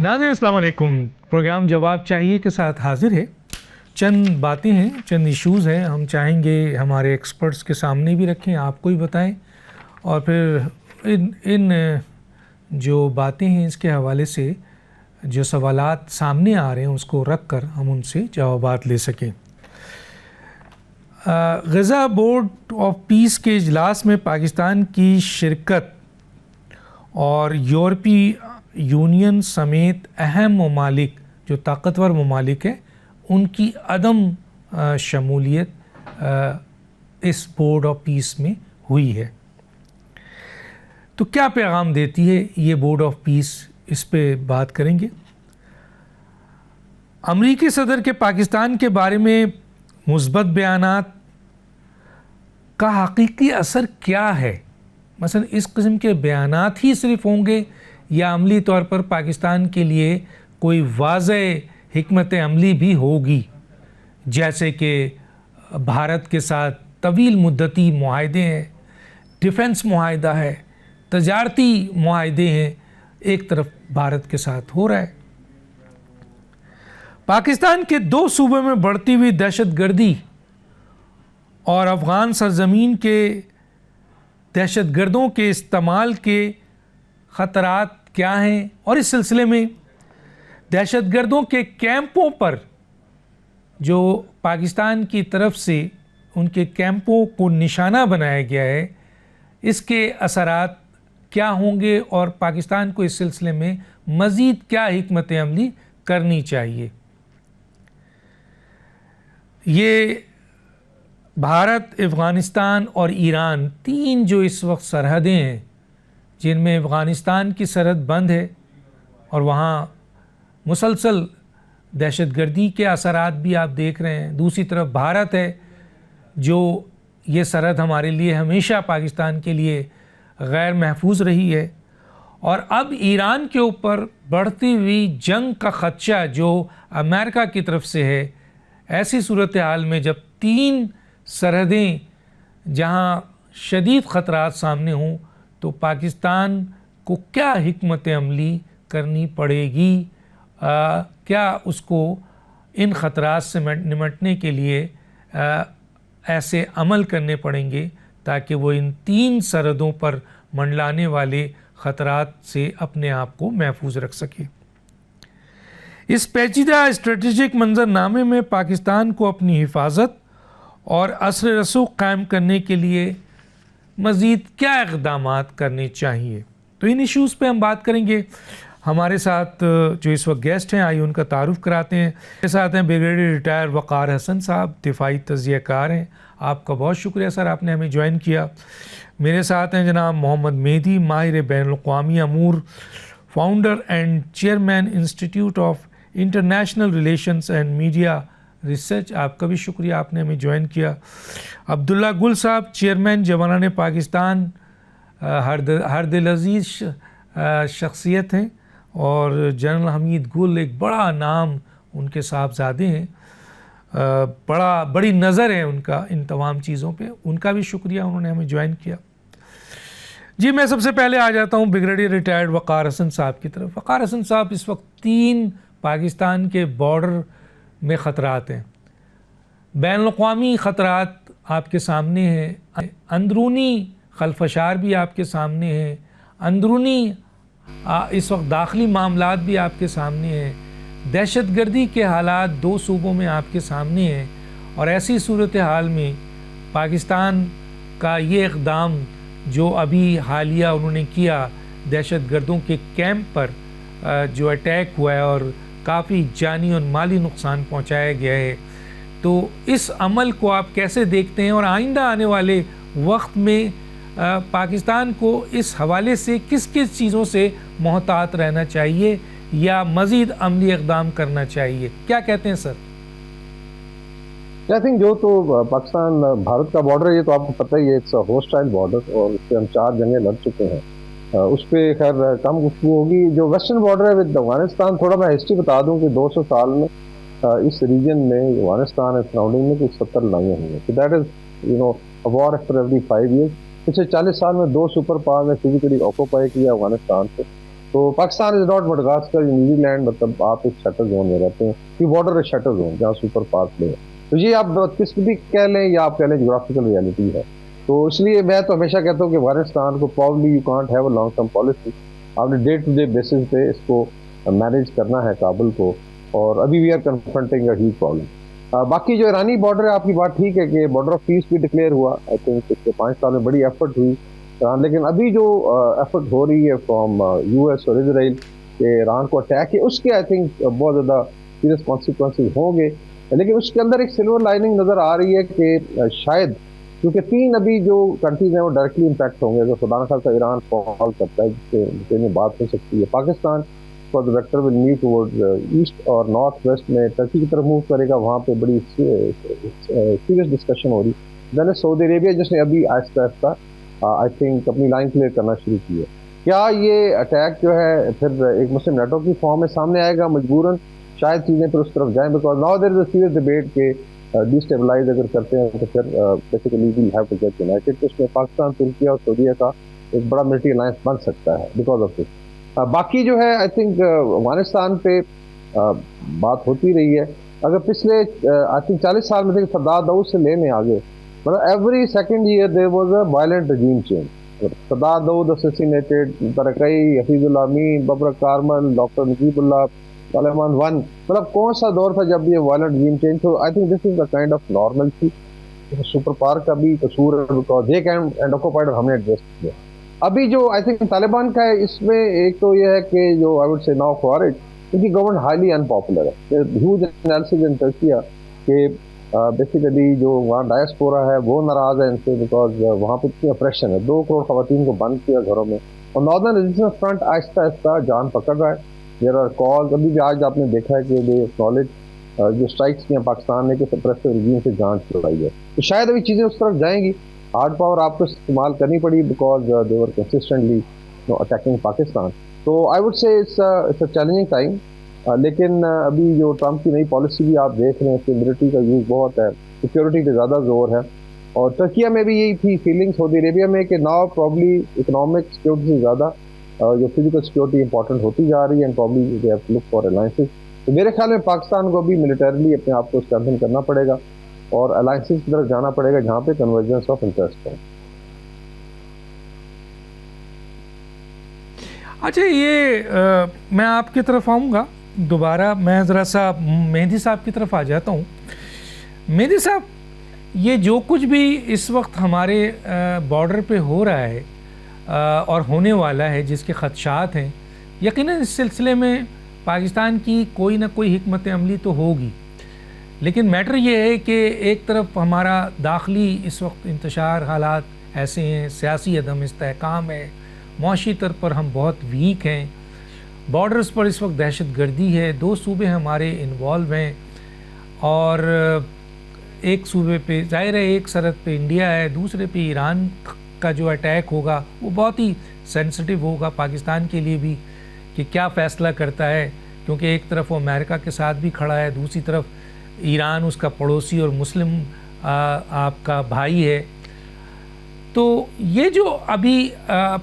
ناظرین السلام علیکم. پروگرام جواب چاہیے کے ساتھ حاضر ہے. چند باتیں ہیں, چند ایشوز ہیں, ہم چاہیں گے ہمارے ایکسپرٹس کے سامنے بھی رکھیں, آپ کو ہی بتائیں, اور پھر ان جو باتیں ہیں اس کے حوالے سے جو سوالات سامنے آ رہے ہیں اس کو رکھ کر ہم ان سے جوابات لے سکیں. غزہ بورڈ آف پیس کے اجلاس میں پاکستان کی شرکت اور یورپی یونین سمیت اہم ممالک جو طاقتور ممالک ہیں ان کی عدم شمولیت اس بورڈ آف پیس میں ہوئی ہے. تو کیا پیغام دیتی ہے یہ بورڈ آف پیس, اس پہ بات کریں گے. امریکی صدر کے پاکستان کے بارے میں مثبت بیانات کا حقیقی اثر کیا ہے؟ مثلا اس قسم کے بیانات ہی صرف ہوں گے یا عملی طور پر پاکستان کے لیے کوئی واضح حکمت عملی بھی ہوگی, جیسے کہ بھارت کے ساتھ طویل مدتی معاہدے ہیں, ڈیفنس معاہدہ ہے, تجارتی معاہدے ہیں, ایک طرف بھارت کے ساتھ ہو رہا ہے. پاکستان کے 2 صوبوں میں بڑھتی ہوئی دہشت گردی اور افغان سرزمین کے دہشت گردوں کے استعمال کے خطرات کیا ہیں, اور اس سلسلے میں دہشت گردوں کے کیمپوں پر جو پاکستان کی طرف سے ان کے کیمپوں کو نشانہ بنایا گیا ہے اس کے اثرات کیا ہوں گے, اور پاکستان کو اس سلسلے میں مزید کیا حکمت عملی کرنی چاہیے. یہ بھارت, افغانستان اور ایران 3 جو اس وقت سرحدیں ہیں جن میں افغانستان کی سرحد بند ہے اور وہاں مسلسل دہشت گردی کے اثرات بھی آپ دیکھ رہے ہیں. دوسری طرف بھارت ہے جو یہ سرحد ہمارے لیے ہمیشہ پاکستان کے لیے غیر محفوظ رہی ہے, اور اب ایران کے اوپر بڑھتی ہوئی جنگ کا خدشہ جو امریکہ کی طرف سے ہے. ایسی صورتحال میں جب 3 سرحدیں جہاں شدید خطرات سامنے ہوں تو پاکستان کو کیا حکمت عملی کرنی پڑے گی, کیا اس کو ان خطرات سے نمٹنے کے لیے ایسے عمل کرنے پڑیں گے تاکہ وہ ان 3 سرحدوں پر منڈلانے والے خطرات سے اپنے آپ کو محفوظ رکھ سکے. اس پیچیدہ اسٹریٹجک منظر نامے میں پاکستان کو اپنی حفاظت اور اثر رسوخ قائم کرنے کے لیے مزید کیا اقدامات کرنے چاہیے, تو ان ایشوز پہ ہم بات کریں گے. ہمارے ساتھ جو اس وقت گیسٹ ہیں آئیے ان کا تعارف کراتے ہیں. میرے ساتھ ہیں بریگیڈیئر ریٹائر وقار حسن صاحب, دفاعی تجزیہ کار ہیں. آپ کا بہت شکریہ سر, آپ نے ہمیں جوائن کیا. میرے ساتھ ہیں جناب محمد مہدی, ماہر بین الاقوامی امور, founder and chairman institute of international relations and media research. آپ کا بھی شکریہ, آپ نے ہمیں جوائن کیا. عبداللہ گل صاحب, چیئرمین جوانان پاکستان, ہر دل عزیز شخصیت ہیں, اور جنرل حمید گل ایک بڑا نام, ان کے صاحبزادے ہیں, بڑی نظر ہے ان کا ان تمام چیزوں پہ, ان کا بھی شکریہ, انہوں نے ہمیں جوائن کیا. جی میں سب سے پہلے آ جاتا ہوں بریگیڈیئر ریٹائرڈ وقار حسن صاحب کی طرف. وقار حسن صاحب, اس وقت 3 پاکستان کے بارڈر میں خطرات ہیں, بین الاقوامی خطرات آپ کے سامنے ہیں, اندرونی خلفشار بھی آپ کے سامنے ہیں, اندرونی اس وقت داخلی معاملات بھی آپ کے سامنے ہیں, دہشت گردی کے حالات 2 صوبوں میں آپ کے سامنے ہیں, اور ایسی صورتحال میں پاکستان کا یہ اقدام جو ابھی حالیہ انہوں نے کیا, دہشت گردوں کے کیمپ پر جو اٹیک ہوا ہے اور کافی جانی اور مالی نقصان پہنچایا گیا ہے, تو اس عمل کو آپ کیسے دیکھتے ہیں, اور آئندہ آنے والے وقت میں پاکستان کو اس حوالے سے کس کس چیزوں سے محتاط رہنا چاہیے یا مزید عملی اقدام کرنا چاہیے, کیا کہتے ہیں سر؟ آئی تھنک جو تو پاکستان بھارت کا بارڈر ہے یہ تو آپ کو پتہ ہی ہے, اٹس اے ہوسٹائل بارڈر, اور اس پہ ہم 4 جنگیں لڑ چکے ہیں. اس پہ خیر کم گفتگو ہوگی. جو ویسٹرن بارڈر ہے ود افغانستان, تھوڑا میں ہسٹری بتا دوں کہ 200 سال میں اس ریجن میں افغانستان اور سراؤنڈنگ میں کچھ 70 لڑائیاں ہوئی ہیں. That is war after every 5 years. پچھلے 40 سال میں 2 سپر پاور نے فزیکلی آکوپائی کیا افغانستان کو, تو Pakistan is not Madagascar, New Zealand, مطلب آپ ایک شٹر زون میں رہتے ہیں، یہ بارڈر ہے شٹر زون جہاں سپر پاور پلے ہے. تو یہ آپ کس بھی کہہ لیں یا آپ کہہ لیں جغرافیکل ریالٹی ہے. تو اس لیے میں تو ہمیشہ کہتا ہوں کہ افغانستان کو probably you can't have a long term policy. آپ نے ڈے ٹو ڈے بیسس پہ اس کو مینیج کرنا ہے کابل کو، اور ابھی we are confronting a huge problem. باقی جو ایرانی بارڈر ہے، آپ کی بات ٹھیک ہے کہ بارڈر آف پیس بھی ڈکلیئر ہوا. آئی تھنک پچھلے 5 سال میں بڑی ایفرٹ ہوئی، لیکن ابھی جو ایفرٹ ہو رہی ہے فرام یو ایس اور اسرائیل کہ ایران کو اٹیک ہے، اس کے آئی تھنک بہت زیادہ سیریس کانسیکوینسز ہوں گے. لیکن اس کے اندر ایک سلور لائننگ نظر آ رہی ہے کہ شاید کیونکہ 3 ابھی جو کنٹریز ہیں وہ ڈائریکٹلی امپیکٹ ہوں گے. اگر خدا نخواستہ ایران فال کرتا ہے جس سے بات ہو سکتی ہے، Pakistan for the vector will move toward east اور نارتھ ویسٹ میں ٹرکی کی طرف موو کرے گا، وہاں پہ بڑی سیریس ڈسکشن ہو رہی. دین سعودی عربیہ جس نے ابھی آہستہ آہستہ آئی تھنک اپنی لائن کلیئر کرنا شروع کی ہے. کیا یہ اٹیک جو ہے پھر ایک مسلم نیٹو کی فارم میں سامنے آئے گا مجبوراً؟ شاید چیزیں پھر اس طرف جائیں، because now there is a serious debate کہ ڈی اسٹیبلائز اگر کرتے ہیں تو پھر basically we have to get united. تو اس میں پاکستان، ترکی اور سعودیہ کا ایک بڑا ملٹری الائنس بن سکتا ہے بیکاز آف دس. باقی جو ہے آئی تھنک افغانستان پہ بات ہوتی رہی ہے. اگر پچھلے آئی تھنک 40 سال میں سے سردار داؤد سے لینے آگے، مطلب every second year there was a violent regime change. Sardar Daud assassinated, Taraki, Hafizullah Amin, Babrak Karmal, doctor Najibullah, Taliban won, مطلب کون سا دور تھا جب یہ وائلنٹ رجیم چینج. تو I think this is the kind of normalcy. Super power کا بھی قصور ہے because they can and occupied اور ہم نے ایڈجسٹ کیا. ابھی جو آئی تھنک طالبان کا ہے، اس میں ایک تو یہ ہے کہ جو I would say now for it, ان کی گورنمنٹ ہائیلی ان پاپولر ہے. ہیوج انالیسز ان ترکیہ کہ بیسیکلی جو وہاں ڈائسپورا ہے وہ ناراض ہے ان سے بیکاز وہاں پہ اتنی اپریشن ہے. 2 کروڑ خواتین کو بند کیا گھروں میں، اور ناردرن ریزسٹنس فرنٹ آہستہ آہستہ جان پکڑ رہا ہے. دیر آر کالز، ابھی بھی آج آپ نے دیکھا ہے کہ دے اکنالج جو اسٹرائکس کیا پاکستان نے کہ سپریسو رجیم سے جانچ چلائی ہے. تو شاید ابھی چیزیں اس طرف جائیں گی. ہارڈ پاور آپ کو استعمال کرنی پڑی because they were consistently attacking Pakistan. تو I would say it's a challenging time. لیکن ابھی جو ٹرمپ کی نئی پالیسی بھی آپ دیکھ رہے ہیں کہ ملٹری کا یوز بہت ہے، سیکورٹی پہ زیادہ زور ہے. اور ترکیہ میں بھی یہی تھی فیلنگ، سعودی عربیہ میں، کہ ناؤ پرابلی اکنامک سیکورٹی سے زیادہ جو فزیکل سیکورٹی امپورٹنٹ ہوتی جا رہی ہے، and probably they have to look for alliances. تو میرے خیال میں پاکستان کو بھی ملیٹریلی اپنے آپ کو اسٹرینتھن کرنا پڑے گا اور الائنسز کی طرف جانا پڑے گا جہاں پہ کنورجنس آف انٹرسٹ ہے. اچھا، یہ میں آپ کی طرف آؤں گا دوبارہ. میں ذرا سا مہدی صاحب کی طرف آ جاتا ہوں. مہدی صاحب، یہ جو کچھ بھی اس وقت ہمارے بارڈر پہ ہو رہا ہے اور ہونے والا ہے، جس کے خدشات ہیں، یقیناً اس سلسلے میں پاکستان کی کوئی نہ کوئی حکمت عملی تو ہوگی. لیکن میٹر یہ ہے کہ ایک طرف ہمارا داخلی اس وقت انتشار حالات ایسے ہیں، سیاسی عدم استحکام ہے، معاشی طور پر ہم بہت ویک ہیں، بارڈرز پر اس وقت دہشت گردی ہے، 2 صوبے ہمارے انوالو ہیں، اور ایک صوبے پہ ظاہر ہے ایک سرحد پہ انڈیا ہے، دوسرے پہ ایران کا جو اٹیک ہوگا وہ بہت ہی سینسٹیو ہوگا پاکستان کے لیے بھی کہ کیا فیصلہ کرتا ہے، کیونکہ ایک طرف وہ امریکہ کے ساتھ بھی کھڑا ہے، دوسری طرف ایران اس کا پڑوسی اور مسلم آپ کا بھائی ہے. تو یہ جو ابھی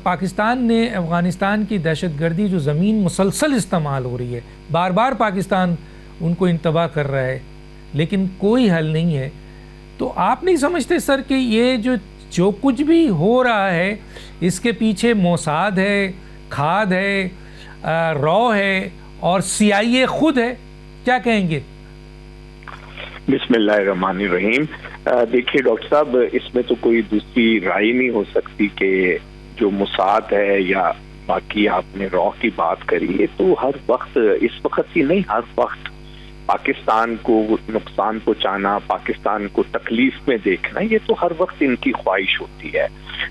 پاکستان نے افغانستان کی دہشت گردی جو زمین مسلسل استعمال ہو رہی ہے، بار بار پاکستان ان کو انتباہ کر رہا ہے لیکن کوئی حل نہیں ہے. تو آپ نہیں سمجھتے سر کہ یہ جو کچھ بھی ہو رہا ہے اس کے پیچھے موساد ہے، کھاد ہے، رو ہے اور CIA خود ہے؟ کیا کہیں گے؟ بسم اللہ الرحمن الرحیم. دیکھیے ڈاکٹر صاحب، اس میں تو کوئی دوسری رائے نہیں ہو سکتی کہ جو موساد ہے یا باقی آپ نے رو کی بات کری ہے، تو ہر وقت، اس وقت ہی نہیں ہر وقت پاکستان کو نقصان پہنچانا، پاکستان کو تکلیف میں دیکھنا، یہ تو ہر وقت ان کی خواہش ہوتی ہے.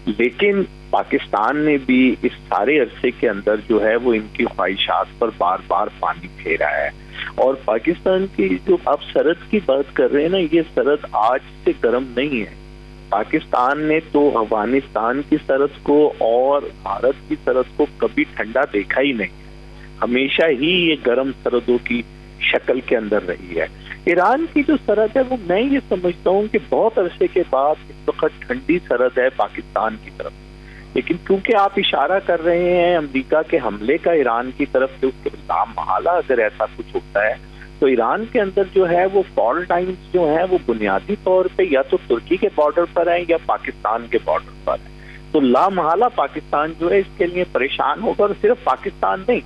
لیکن پاکستان نے بھی اس سارے عرصے کے اندر جو ہے وہ ان کی خواہشات پر بار بار پانی پھیرا ہے. اور پاکستان کی جو آپ سرحد کی بات کر رہے ہیں نا، یہ سرحد آج سے گرم نہیں ہے. پاکستان نے تو افغانستان کی سرحد کو اور بھارت کی سرحد کو کبھی ٹھنڈا دیکھا ہی نہیں، ہمیشہ ہی یہ گرم سرحدوں کی شکل کے اندر رہی ہے. ایران کی جو سرحد ہے وہ میں یہ سمجھتا ہوں کہ بہت عرصے کے بعد اس وقت ٹھنڈی سرحد ہے پاکستان کی طرف. لیکن کیونکہ آپ اشارہ کر رہے ہیں امریکہ کے حملے کا ایران کی طرف سے، اس کے لامحالہ اگر ایسا کچھ ہوتا ہے تو ایران کے اندر جو ہے وہ فالٹ لائنز جو ہیں وہ بنیادی طور پہ یا تو ترکی کے بارڈر پر ہیں یا پاکستان کے بارڈر پر ہیں. تو لامحالہ پاکستان جو ہے اس کے لیے پریشان ہوگا، اور صرف پاکستان نہیں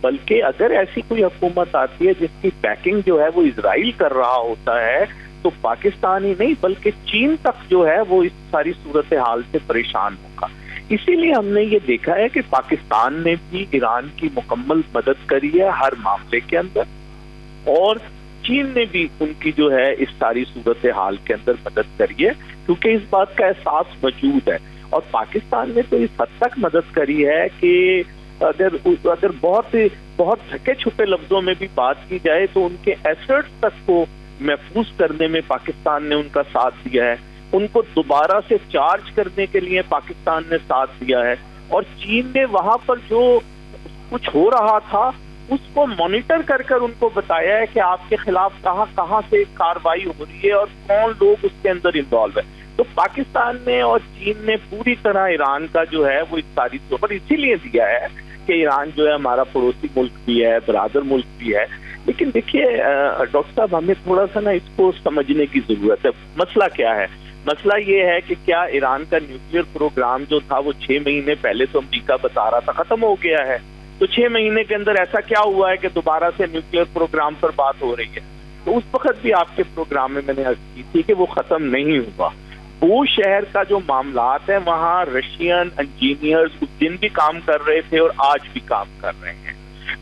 بلکہ اگر ایسی کوئی حکومت آتی ہے جس کی بیکنگ جو ہے وہ اسرائیل کر رہا ہوتا ہے تو پاکستان ہی نہیں بلکہ چین تک جو ہے وہ اس ساری صورتحال سے پریشان ہوگا. اسی لیے ہم نے یہ دیکھا ہے کہ پاکستان نے بھی ایران کی مکمل مدد کری ہے ہر معاملے کے اندر، اور چین نے بھی ان کی جو ہے اس ساری صورتحال کے اندر مدد کری ہے، کیونکہ اس بات کا احساس موجود ہے. اور پاکستان نے تو اس حد تک مدد کری ہے کہ اگر بہت تھکے چھپے لفظوں میں بھی بات کی جائے تو ان کے ایسٹس تک کو محفوظ کرنے میں پاکستان نے ان کا ساتھ دیا ہے، ان کو دوبارہ سے چارج کرنے کے لیے پاکستان نے ساتھ دیا ہے، اور چین نے وہاں پر جو کچھ ہو رہا تھا اس کو مانیٹر کر کر ان کو بتایا ہے کہ آپ کے خلاف کہاں سے کارروائی ہو رہی ہے اور کون لوگ اس کے اندر انوالو ہے. تو پاکستان نے اور چین نے پوری طرح ایران کا جو ہے وہ اس ساری پر اسی لیے دیا ہے کہ ایران جو ہے ہمارا پڑوسی ملک بھی ہے، برادر ملک بھی ہے. لیکن دیکھیے ڈاکٹر صاحب، ہمیں تھوڑا سا نا اس کو سمجھنے کی ضرورت ہے. مسئلہ کیا ہے؟ مسئلہ یہ ہے کہ کیا ایران کا نیوکلیئر پروگرام جو تھا وہ 6 مہینے پہلے تو امریکہ بتا رہا تھا ختم ہو گیا ہے، تو 6 مہینے کے اندر ایسا کیا ہوا ہے کہ دوبارہ سے نیوکلیئر پروگرام پر بات ہو رہی ہے؟ تو اس وقت بھی آپ کے پروگرام میں میں نے عرض کی تھی کہ وہ ختم نہیں ہوا. وہ شہر کا جو معاملات ہیں وہاں رشین انجینئرز اس دن بھی کام کر رہے تھے اور آج بھی کام کر رہے ہیں.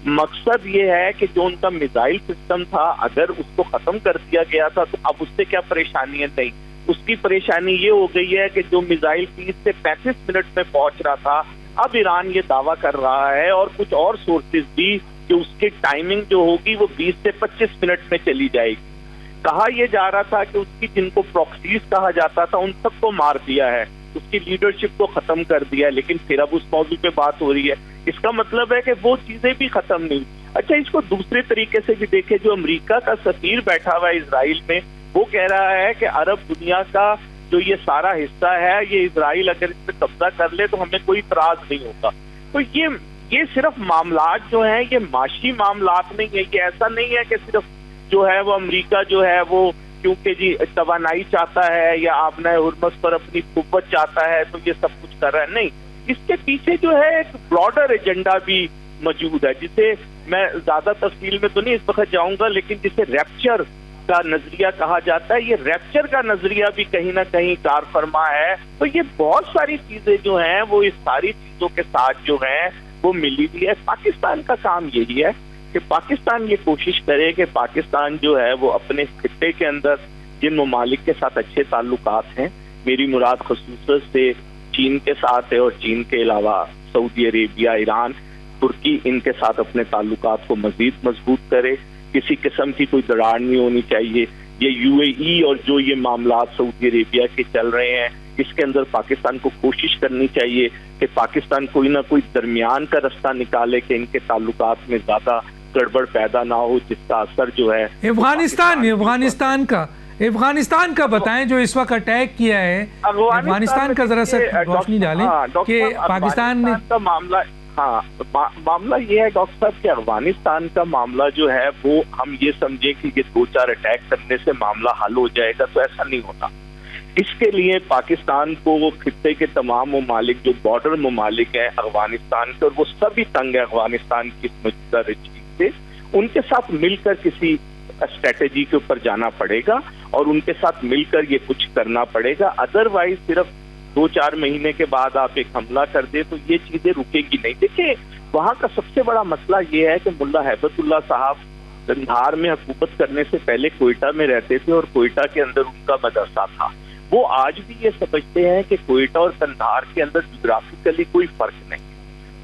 مقصد یہ ہے کہ جو ان کا میزائل سسٹم تھا اگر اس کو ختم کر دیا گیا تھا تو اب اس سے کیا پریشانی ہے؟ نہیں، اس کی پریشانی یہ ہو گئی ہے کہ جو میزائل 30 سے 35 منٹ میں پہنچ رہا تھا اب ایران یہ دعویٰ کر رہا ہے، اور کچھ اور سورسز بھی، کہ اس کی ٹائمنگ جو ہوگی وہ 20 سے 25 منٹ میں چلی جائے گی. کہا یہ جا رہا تھا کہ اس کی جن کو پروکسیز کہا جاتا تھا ان سب کو مار دیا ہے، اس کی لیڈرشپ کو ختم کر دیا ہے، لیکن پھر اب اس موضوع پہ بات ہو رہی ہے. اس کا مطلب ہے کہ وہ چیزیں بھی ختم نہیں. اچھا، اس کو دوسرے طریقے سے بھی دیکھیں، جو امریکہ کا سفیر بیٹھا ہوا ہے اسرائیل میں وہ کہہ رہا ہے کہ عرب دنیا کا جو یہ سارا حصہ ہے یہ اسرائیل اگر اس پہ قبضہ کر لے تو ہمیں کوئی اعتراض نہیں ہوگا. تو یہ صرف معاملات جو ہیں یہ معاشی معاملات نہیں ہے. یہ ایسا نہیں ہے کہ صرف جو ہے وہ امریکہ جو ہے وہ کیونکہ جی توانائی چاہتا ہے یا آبنائے ہرمز پر اپنی قوت چاہتا ہے تو یہ سب کچھ کر رہا ہے. نہیں، اس کے پیچھے جو ہے ایک براڈر ایجنڈا بھی موجود ہے، جسے میں زیادہ تفصیل میں تو نہیں اس وقت جاؤں گا، لیکن جسے ریپچر کا نظریہ کہا جاتا ہے. یہ ریپچر کا نظریہ بھی کہیں نہ کہیں کار فرما ہے. تو یہ بہت ساری چیزیں جو ہیں وہ اس ساری چیزوں کے ساتھ جو ہیں وہ ملی ہوئی ہے. پاکستان کا کام یہی ہے کہ پاکستان یہ کوشش کرے کہ پاکستان جو ہے وہ اپنے خطے کے اندر جن ممالک کے ساتھ اچھے تعلقات ہیں، میری مراد خصوصاً سے چین کے ساتھ ہے، اور چین کے علاوہ سعودی عربیہ، ایران، ترکی، ان کے ساتھ اپنے تعلقات کو مزید مضبوط کرے. کسی قسم کی کوئی دراڑ نہیں ہونی چاہیے. یہ یو اے ای اور جو یہ معاملات سعودی عربیہ کے چل رہے ہیں اس کے اندر پاکستان کو کوشش کرنی چاہیے کہ پاکستان کوئی نہ کوئی درمیان کا رستہ نکالے کہ ان کے تعلقات میں زیادہ گڑبڑ پیدا نہ ہو، جس کا اثر جو ہے افغانستان کا بتائیں جو اس وقت اٹیک کیا ہے افغانستان کا، ذرا سا روشنی ڈالیں کہ پاکستان نے کا معاملہ یہ ہے ڈاکٹر صاحب کہ افغانستان کا معاملہ جو ہے وہ ہم یہ سمجھیں کہ یہ 2-4 اٹیک کرنے سے معاملہ حل ہو جائے گا، تو ایسا نہیں ہوتا. اس کے لیے پاکستان کو وہ خطے کے تمام ممالک جو بارڈر ممالک ہیں افغانستان کے، اور وہ سبھی تنگ ہے افغانستان کی اس موجودہ رجیم سے، ان کے ساتھ مل کر کسی اسٹریٹجی کے اوپر جانا پڑے گا اور ان کے ساتھ مل کر یہ کچھ کرنا پڑے گا. ادروائز صرف 2-4 مہینے کے بعد آپ ایک حملہ کر دیں تو یہ چیزیں رکے گی نہیں. دیکھیں، وہاں کا سب سے بڑا مسئلہ یہ ہے کہ ملا ہیبت اللہ صاحب قندھار میں حکومت کرنے سے پہلے کوئٹہ میں رہتے تھے اور کوئٹہ کے اندر ان کا مدرسہ تھا. وہ آج بھی یہ سمجھتے ہیں کہ کوئٹہ اور قندھار کے اندر جغرافیکلی کوئی فرق نہیں.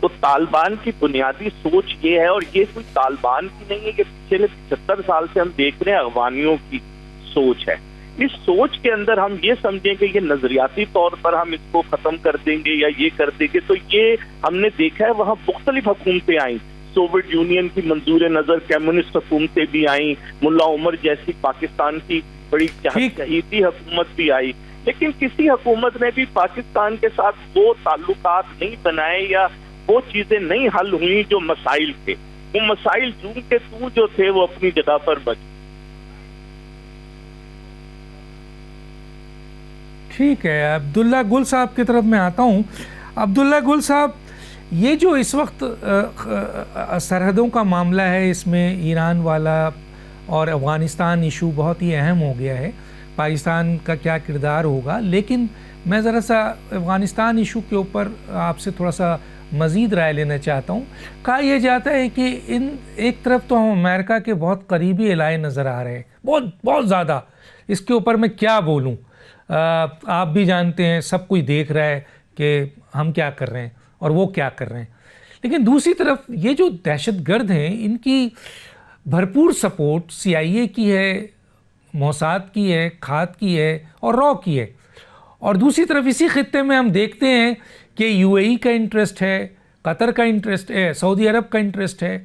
تو طالبان کی بنیادی سوچ یہ ہے، اور یہ کوئی طالبان کی نہیں ہے کہ پچھلے 75 سال سے ہم دیکھ رہے ہیں افغانیوں کی سوچ ہے. اس سوچ کے اندر ہم یہ سمجھیں کہ یہ نظریاتی طور پر ہم اس کو ختم کر دیں گے یا یہ کر دیں گے، تو یہ ہم نے دیکھا ہے وہاں مختلف حکومتیں آئیں. سوویت یونین کی منظور نظر کمیونسٹ حکومتیں بھی آئیں، ملا عمر جیسی پاکستان کی بڑی چہیتی حکومت بھی آئی. لیکن کسی حکومت نے بھی پاکستان کے ساتھ وہ تعلقات نہیں بنائے یا وہ چیزیں نہیں حل ہوئی جو مسائل تھے. وہ مسائل چونکہ جو تھے وہ اپنی جگہ پر بچ. ٹھیک ہے، عبداللہ گل صاحب کی طرف میں آتا ہوں. عبداللہ گل صاحب، یہ جو اس وقت سرحدوں کا معاملہ ہے، اس میں ایران والا اور افغانستان ایشو بہت ہی اہم ہو گیا ہے. پاکستان کا کیا کردار ہوگا، لیکن میں ذرا سا افغانستان ایشو کے اوپر آپ سے تھوڑا سا مزید رائے لینا چاہتا ہوں. کہا یہ جاتا ہے کہ ایک طرف تو ہم امریکہ کے بہت قریبی علاقے نظر آ رہے ہیں، بہت زیادہ. اس کے اوپر میں کیا بولوں، آپ بھی جانتے ہیں، سب کوئی دیکھ رہا ہے کہ ہم کیا کر رہے ہیں اور وہ کیا کر رہے ہیں. لیکن دوسری طرف یہ جو دہشت گرد ہیں، ان کی بھرپور سپورٹ CIA کی ہے، موساد کی ہے، کھاد کی ہے اور را کی ہے. اور دوسری طرف اسی خطے میں ہم دیکھتے ہیں کہ UAE کا انٹرسٹ ہے، قطر کا انٹرسٹ ہے، سعودی عرب کا انٹرسٹ ہے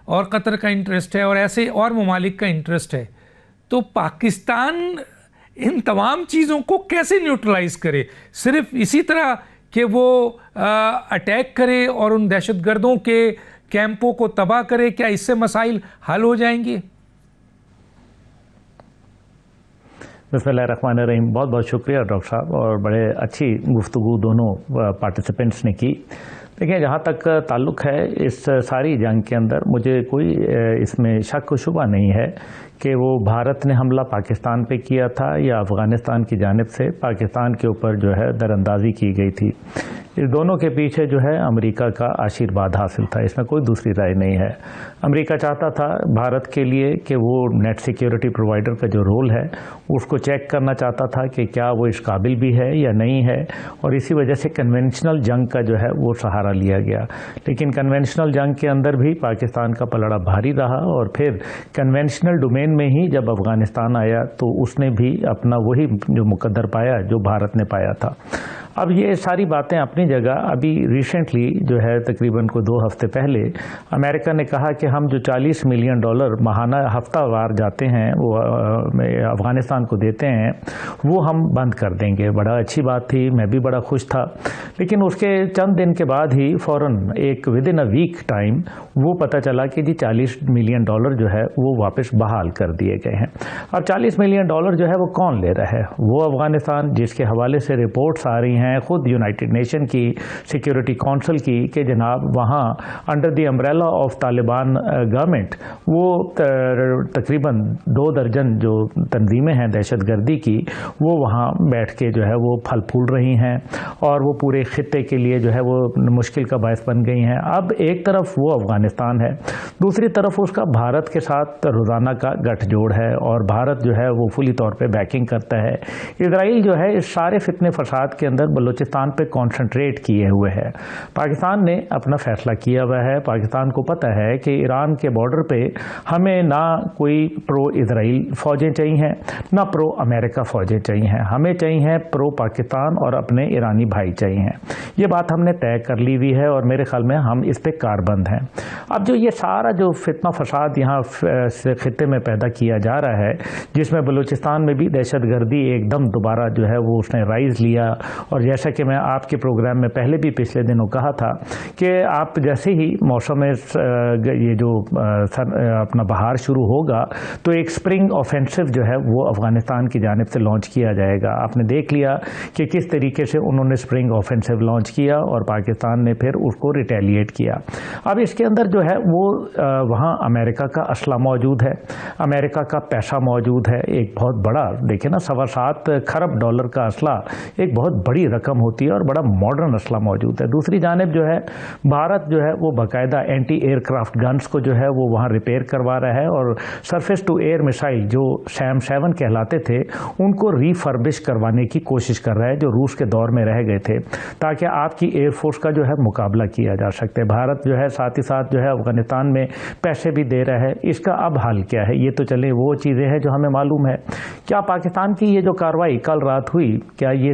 اور قطر کا انٹرسٹ ہے اور ایسے اور ممالک کا انٹرسٹ ہے. تو پاکستان ان تمام چیزوں کو کیسے نیوٹرلائز کرے؟ صرف اسی طرح کہ وہ اٹیک کرے اور ان دہشت گردوں کے کیمپوں کو تباہ کرے؟ کیا اس سے مسائل حل ہو جائیں گے؟ بسم اللہ الرحمن الرحیم. بہت بہت شکریہ ڈاکٹر صاحب، اور بڑے اچھی گفتگو دونوں پارٹیسپینٹس نے کی. دیکھیں، جہاں تک تعلق ہے اس ساری جنگ کے اندر، مجھے کوئی اس میں شک و شبہ نہیں ہے کہ وہ بھارت نے حملہ پاکستان پہ کیا تھا یا افغانستان کی جانب سے پاکستان کے اوپر جو ہے در اندازی کی گئی تھی. اس دونوں کے پیچھے جو ہے امریکہ کا آشیرواد حاصل تھا، اس میں کوئی دوسری رائے نہیں ہے. امریکہ چاہتا تھا بھارت کے لیے کہ وہ نیٹ سیکیورٹی پرووائڈر کا جو رول ہے اس کو چیک کرنا چاہتا تھا کہ کیا وہ اس قابل بھی ہے یا نہیں ہے، اور اسی وجہ سے کنونشنل جنگ کا جو ہے وہ سہارا لیا گیا. لیکن کنونشنل جنگ کے اندر بھی پاکستان کا پلڑا بھاری رہا، اور پھر کنونشنل ڈومین میں ہی جب افغانستان آیا تو اس نے بھی اپنا وہی جو مقدر پایا جو بھارت نے پایا تھا. اب یہ ساری باتیں اپنی جگہ. ابھی ریسنٹلی جو ہے تقریباً کو 2 ہفتے پہلے امریکہ نے کہا کہ ہم جو $40 ملین ماہانہ ہفتہ وار جاتے ہیں وہ افغانستان کو دیتے ہیں، وہ ہم بند کر دیں گے. بڑا اچھی بات تھی، میں بھی بڑا خوش تھا. لیکن اس کے چند دن کے بعد ہی فوراً ایک ودن اے ویک ٹائم وہ پتہ چلا کہ جی $40 ملین جو ہے وہ واپس بحال کر دیے گئے ہیں. اب $40 ملین جو ہے وہ کون لے رہا ہے؟ وہ افغانستان، جس کے حوالے سے رپورٹس آ رہی ہیں خود یونائٹڈ نیشن کی سیکیورٹی کونسل کی کہ جناب وہاں under the umbrella of Taliban government وہ تقریباً 2 درجن جو تنظیمیں ہیں دہشت گردی کی، وہ وہاں بیٹھ کے جو ہے وہ پھل پھول رہی ہیں اور وہ پورے خطے کے لیے جو ہے وہ مشکل کا باعث بن گئی ہیں. اب ایک طرف وہ افغانستان ہے، دوسری طرف اس کا بھارت کے ساتھ روزانہ کا گٹھ جوڑ ہے، اور بھارت جو ہے وہ فلی طور پہ بیکنگ کرتا ہے. اسرائیل جو ہے اس سارے فتنے فساد کے اندر بلوچستان پہ کانسنٹریٹ کیے ہوئے ہے. پاکستان نے اپنا فیصلہ کیا ہوا ہے. پاکستان کو پتہ ہے کہ ایران کے بارڈر پہ ہمیں نہ کوئی پرو اسرائیل فوجیں چاہیے نہ پرو امریکہ فوجیں چاہیے، ہمیں چاہیے پرو پاکستان اور اپنے ایرانی بھائی چاہیے. یہ بات ہم نے طے کر لی ہوئی ہے اور میرے خیال میں ہم اس پہ کاربند ہیں. اب جو یہ سارا جو فتنہ فساد یہاں خطے میں پیدا کیا جا رہا ہے، جس میں بلوچستان میں بھی دہشت گردی ایک دم دوبارہ جو ہے وہ اس نے رائز لیا، اور جیسا کہ میں آپ کے پروگرام میں پہلے بھی پچھلے دنوں کہا تھا کہ آپ جیسے ہی موسم یہ جو اپنا بہار شروع ہوگا تو ایک سپرنگ آفینسو جو ہے وہ افغانستان کی جانب سے لانچ کیا جائے گا. آپ نے دیکھ لیا کہ کس طریقے سے انہوں نے سپرنگ آفینسو لانچ کیا اور پاکستان نے پھر اس کو ریٹیلیٹ کیا. اب اس کے اندر جو ہے وہ وہاں امریکہ کا اسلحہ موجود ہے، امریکہ کا پیسہ موجود ہے، ایک بہت بڑا، دیکھیں نا $7.25 کھرب کا اسلحہ ایک بہت بڑی رقم ہوتی ہے اور بڑا ماڈرن اسلحہ موجود ہے. دوسری جانب جو ہے بھارت جو ہے وہ باقاعدہ اینٹی ایئر کرافٹ گنز کو جو ہے وہ وہاں ریپیئر کروا رہا ہے، اور سرفیس ٹو ایئر میسائل جو سیم 7 کہلاتے تھے ان کو ریفربش کروانے کی کوشش کر رہا ہے جو روس کے دور میں رہ گئے تھے، تاکہ آپ کی ایئر فورس کا جو ہے مقابلہ کیا جا سکتے. بھارت جو ہے ساتھ ہی ساتھ جو ہے افغانستان میں پیسے بھی دے رہا ہے. اس کا اب حال کیا ہے؟ یہ تو چلیں وہ چیزیں ہیں جو ہمیں معلوم ہے. کیا پاکستان کی یہ جو کارروائی کل رات ہوئی، کیا یہ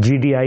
GDI